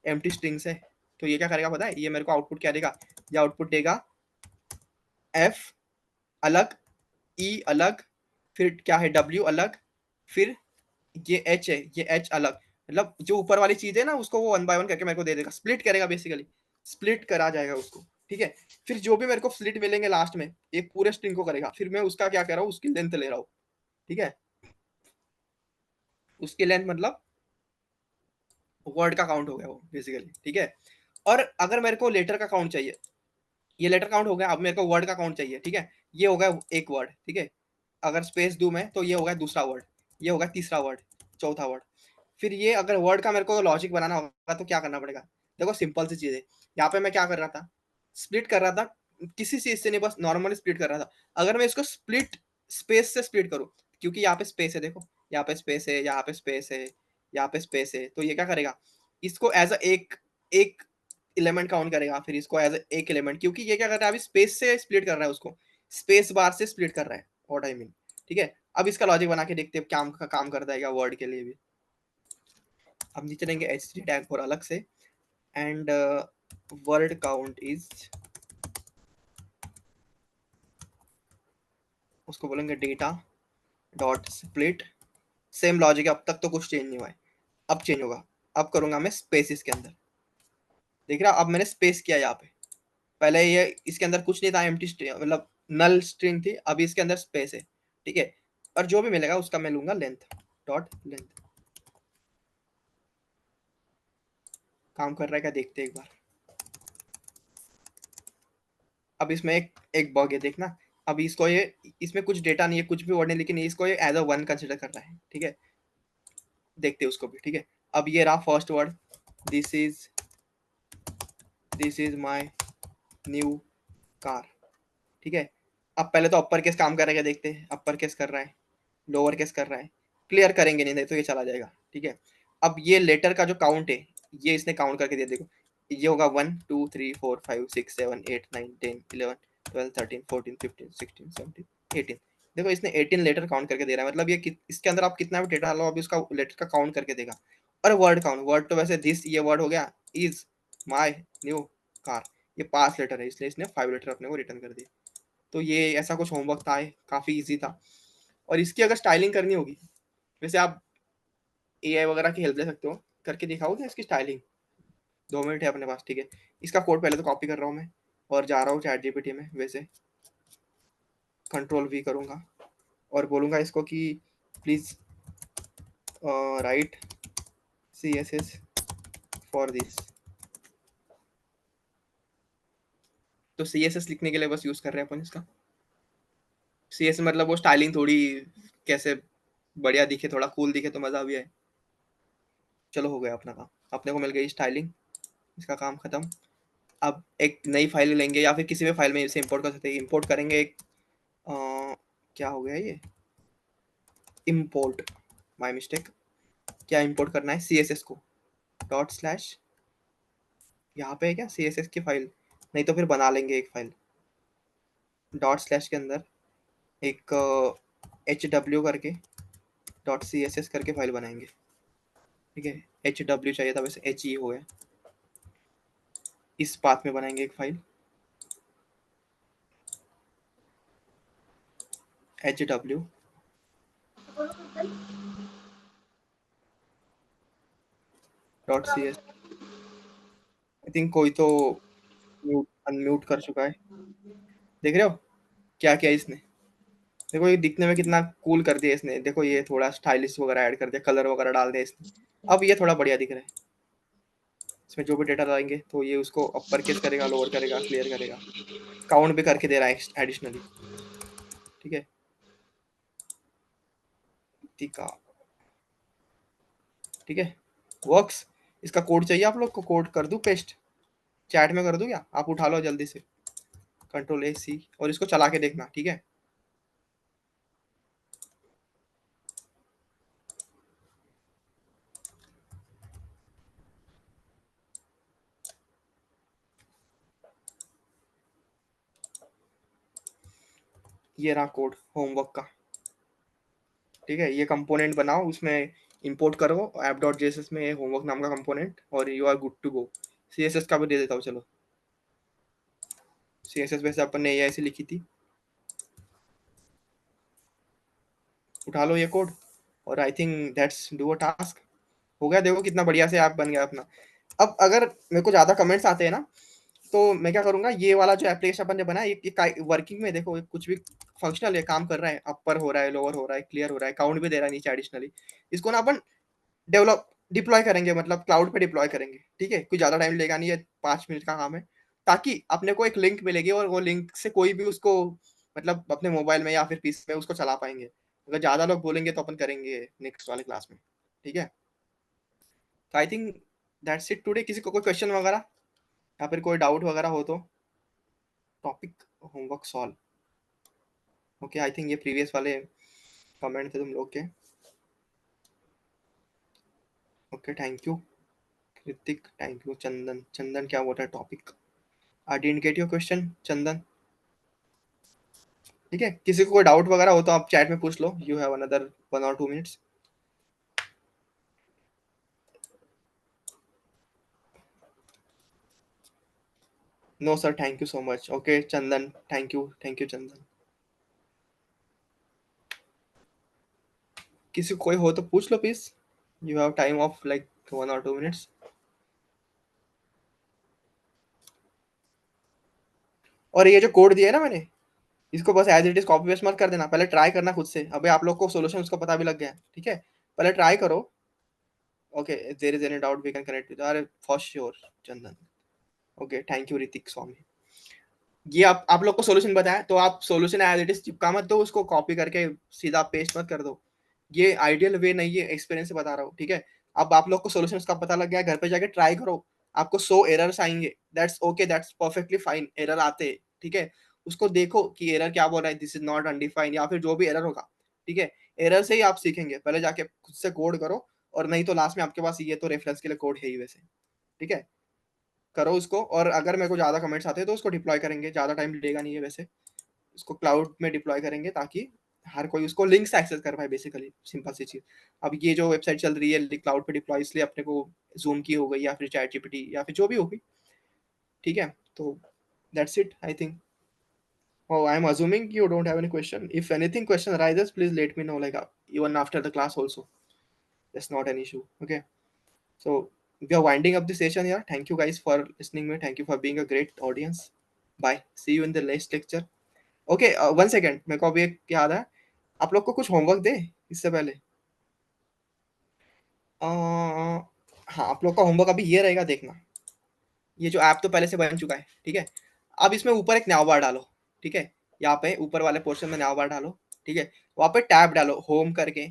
एम्प्टी स्ट्रिंग से, तो ये क्या करेगा पता है, ये मेरे को आउटपुट क्या देगा, ये आउटपुट देगा एफ अलग, ई अलग, फिर क्या है डब्ल्यू अलग, फिर ये एच है, ये एच अलग। मतलब जो ऊपर वाली चीज है ना उसको वो वन बाय वन करके मेरे को दे देगा, स्प्लिट करेगा बेसिकली, स्प्लिट करा जाएगा उसको, ठीक है। फिर जो भी मेरे को स्प्लिट मिलेंगे लास्ट में एक पूरे स्ट्रिंग को करेगा, फिर मैं उसका क्या कर रहा हूँ, उसकी लेंथ ले रहा हूँ, ठीक है। उसकी लेंथ मतलब वर्ड का काउंट हो गया वो बेसिकली, ठीक है। और अगर मेरे को लेटर का काउंट चाहिए, ये लेटर काउंट हो गया, अब मेरे को वर्ड का काउंट चाहिए, ठीक है। ये हो गया एक वर्ड, ठीक है। अगर स्पेस दूं मैं तो ये हो गया दूसरा वर्ड, ये हो गया तीसरा वर्ड, चौथा वर्ड। फिर ये अगर वर्ड का मेरे को लॉजिक बनाना होगा तो क्या करना पड़ेगा, देखो सिंपल सी चीज है। यहाँ पे मैं क्या कर रहा था, स्प्लिट कर रहा था, किसी चीज से नहीं, बस नॉर्मली स्प्लिट कर रहा था। अगर मैं इसको स्प्लिट स्पेस से स्प्लिट करूँ, क्योंकि यहाँ पे स्पेस है देखो, यहाँ पे स्पेस है, यहाँ पे स्पेस है, यहाँ पे स्पेस है, तो ये क्या करेगा, इसको एज अ एक एक एलिमेंट काउंट करेगा, फिर इसको एज एक एलिमेंट, क्योंकि ये क्या कर रहा है अभी स्पेस से स्प्लिट कर रहा है उसको, स्पेस बार से स्प्लिट कर रहा है, व्हाट आई मीन, ठीक है। अब इसका लॉजिक बना के देखते हैं काम करता है वर्ड के लिए भी। अब नीचे देंगे एच टी टैग और अलग से, एंड वर्ड काउंट इज, उसको बोलेंगे data dot split. Same logic है, अब तक तो कुछ चेंज नहीं हुआ है, अब चेंज होगा। अब करूंगा मैं स्पेसिस के अंदर, देख रहा अब मैंने स्पेस किया यहाँ पे, पहले ये इसके अंदर कुछ नहीं था, एम्प्टी मतलब नल स्ट्रिंग थी, अभी इसके अंदर स्पेस है, ठीक है। और जो भी मिलेगा उसका मैं लूंगा लेंथ, डॉट लेंथ। काम कर रहा है क्या देखते हैं एक बार। अब इसमें एक एक बग है देखना, अब इसको ये, इसमें कुछ डेटा नहीं है, कुछ भी वर्ड नहीं, लेकिन इसको ये एज अ वन कंसिडर कर रहा है, ठीक है। देखते हैं उसको भी, ठीक है। अब ये रहा first word, this is this is my new car, ठीक है। अब पहले तो अपर केस काम कर रहा है क्या देखते हैं, अपर केस कर रहा है, लोअर केस कर रहा है, क्लियर करेंगे नहीं तो ये चला जाएगा, ठीक है। अब ये लेटर का जो काउंट है ये इसने काउंट करके दिया देखो, ये होगा 1 2 3 4 5 6 7 8 9 10 11 12 13 14 15 16 17 18। देखो इसने 18 लेटर काउंट करके दे रहा है, मतलब ये इसके अंदर आप कितना भी डेटा डालो अभी उसका लेटर का काउंट करके देगा। और वर्ड काउंट, वर्ड तो वैसे दिस ये वर्ड हो गया, इज माई न्यू कार, ये 5 लेटर है इसलिए इसने 5 लेटर अपने को रिटर्न कर दिए। तो ये ऐसा कुछ होमवर्क था, काफी इजी था। और इसकी अगर स्टाइलिंग करनी होगी, वैसे आप एआई वगैरह की हेल्प ले सकते हो, करके दिखाओगे इसकी स्टाइलिंग, 2 मिनट है अपने पास, ठीक है। इसका कोड पहले तो कॉपी कर रहा हूँ मैं और जा रहा हूँ चैट जीपीटी में, वैसे कंट्रोल वी करूँगा और बोलूँगा इसको कि please write C S S for this. तो सी एस एस लिखने के लिए बस यूज़ कर रहे हैं अपन इसका, सी एस मतलब वो स्टाइलिंग थोड़ी कैसे बढ़िया दिखे, थोड़ा कूल दिखे तो मज़ा भी आए। चलो हो गया अपना काम, अपने को मिल गई स्टाइलिंग, इसका काम खत्म। अब एक नई फाइल लेंगे या फिर किसी भी फाइल में इसे इंपोर्ट कर सकते हैं, इंपोर्ट करेंगे एक क्या हो गया ये, इंपोर्ट, माय मिस्टेक। क्या इंपोर्ट करना है, सी एस एस को, डॉट स्लैश, यहाँ पे है क्या सी एस एस की फाइल, नहीं तो फिर बना लेंगे एक फाइल, डॉट स्लैश के अंदर एक एच डब्ल्यू करके डॉट सी एस एस करके फाइल बनाएंगे, ठीक है। एच डब्ल्यू चाहिए था, वैसे एच ई हो गया, इस पाथ में बनाएंगे एक file H W dot C S. I think कोई तो म्यूट अनम्यूट कर चुका है, देख रहे हो क्या क्या इसने, देखो ये दिखने में कितना कूल कर दिया इसने, देखो ये थोड़ा स्टाइलिश वगैरह ऐड कर दिया, कलर वगैरह डाल दिया इसने, अब ये थोड़ा बढ़िया दिख रहा है। इसमें जो भी डेटा डालेंगे तो ये उसको अपर केस करेगा, लोअर करेगा, क्लियर करेगा, काउंट भी करके दे रहा है एडिशनली, ठीक है। ठीक है, ठीक है, वर्क्स। इसका कोड चाहिए आप लोग को, कोड कर दूँ पेस्ट, चैट में कर दूँ क्या? आप उठा लो जल्दी से, Ctrl+A+C, और इसको चला के देखना, ठीक है? ये रहा कोड होमवर्क का, ठीक है? ये कंपोनेंट बनाओ, उसमें इंपोर्ट करो ऐप डॉट जेएसएस में ये होमवर्क नाम का कंपोनेंट, और you are good to go. CSS का भी दे देता हूँ, चलो। सीएसएस वैसे अपन ने एआई से लिखी थी, उठा लो ये कोड, और I think that's do a task. हो गया, देखो कितना बढ़िया से ऐप बन गया अपना। अब अगर मेरे को ज़्यादा कमेंट्स आते हैं ना, तो मैं क्या करूँगा, ये वाला जो एप्लीकेशन अपन ने बनाया, ये वर्किंग में देखो, ये कुछ भी फंक्शनल है, काम कर रहा है, अपर हो रहा है, लोअर हो रहा है, क्लियर हो रहा है, काउंट भी दे रहा है नीचे एडिशनली। इसको ना अपन डेवलप डिप्लॉय करेंगे, मतलब क्लाउड पे डिप्लॉय करेंगे, ठीक है? कुछ ज़्यादा टाइम लेगा नहीं, ये 5 मिनट का काम है, ताकि अपने को एक लिंक मिलेगी, और वो लिंक से कोई भी उसको, मतलब अपने मोबाइल में या फिर पीसी में उसको चला पाएंगे। अगर ज़्यादा लोग बोलेंगे तो अपन करेंगे नेक्स्ट वाले क्लास में, ठीक है? तो I think that's it today. किसी को कोई क्वेश्चन वगैरह या फिर कोई डाउट वगैरह हो तो? Topic homework solve. Okay, I think ये प्रीवियस वाले कमेंट थे तुम लोग के। Okay, thank you Kritik, thank you Chandan. Chandan क्या बोल रहा है topic? I didn't get your question Chandan. ठीक है, किसी को कोई डाउट वगैरह हो तो आप चैट में पूछ लो, you have another 1 or 2 minutes। No sir, thank you so much. Okay Chandan, thank you Chandan. किसी को कोई हो तो पूछ लो please, you have time of like 1 or 2 minutes। और ये जो कोड दिया है ना मैंने, इसको बस as it is copy paste मत कर देना, पहले ट्राई करना खुद से। अभी आप लोग को सोल्यूशन उसका पता भी लग गया है, ठीक है? पहले ट्राई करो। Okay, there is any doubt we can connect with, अरे for sure Chandan. Okay, thank you Ritik Swami. ये आप लोग को सॉल्यूशन बताया, तो आप सॉल्यूशन एज इट इज चिपका मत दो, उसको कॉपी करके सीधा पेस्ट मत कर दो। ये आइडियल वे नहीं है, एक्सपीरियंस से बता रहा हूँ, ठीक है? अब आप लोग को सॉल्यूशन का पता लग गया, घर पे जाके ट्राई करो। आपको 100 एरर्स आएंगे, that's okay, that's perfectly fine, error आते हैं, ठीक है? उसको देखो कि एरर क्या बोल रहा है, दिस इज नॉट अनडिफाइंड, या फिर जो भी एरर होगा, ठीक है? एरर से ही आप सीखेंगे, पहले जाके खुद से कोड करो, और नहीं तो लास्ट में आपके पास ये तो रेफरेंस के लिए कोड है ही वैसे, ठीक है? करो उसको, और अगर मेरे को ज़्यादा कमेंट्स आते हैं तो उसको डिप्लॉय करेंगे, ज़्यादा टाइम लेगा नहीं है वैसे। उसको क्लाउड में डिप्लॉय करेंगे, ताकि हर कोई उसको लिंक से एक्सेस कर पाए, बेसिकली सिंपल सी चीज़। अब ये जो वेबसाइट चल रही है क्लाउड पे डिप्लॉय, इसलिए अपने को ज़ूम की हो गई, या फिर चैट जीपीटी, या फिर जो भी होगी, ठीक है? तो that's it I think. Oh, I'm assuming you don't have any question. If anything question arises, please let me know, like even after the class also. That's not an issue. Okay. So we are winding up the session here. Thank you guys for listening me. Thank you for being a great audience. Bye. See you in the next lecture. Okay, 1 second, मेरे को अभी एक याद है, आप लोग को कुछ होमवर्क दे इससे पहले। हाँ, आप लोग का होमवर्क अभी ये रहेगा, देखना। ये जो ऐप तो पहले से बन चुका है, ठीक है? अब इसमें ऊपर एक नया बार डालो, ठीक है? यहाँ पे ऊपर वाले पोर्शन में नया बार डालो, ठीक है? वहाँ पे टैब डालो होम करके।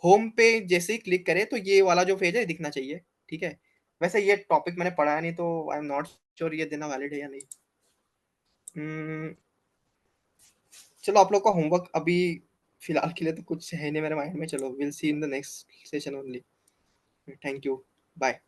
होम पे जैसे ही क्लिक करे तो ये वाला जो पेज है दिखना चाहिए, ठीक है? वैसे ये टॉपिक मैंने पढ़ा नहीं, तो आई एम नॉट श्योर ये देना वैलिड है या नहीं। चलो, आप लोग का होमवर्क अभी फिलहाल के लिए तो कुछ है नहीं मेरे माइंड में। चलो, will see in the next session only. Thank you, bye.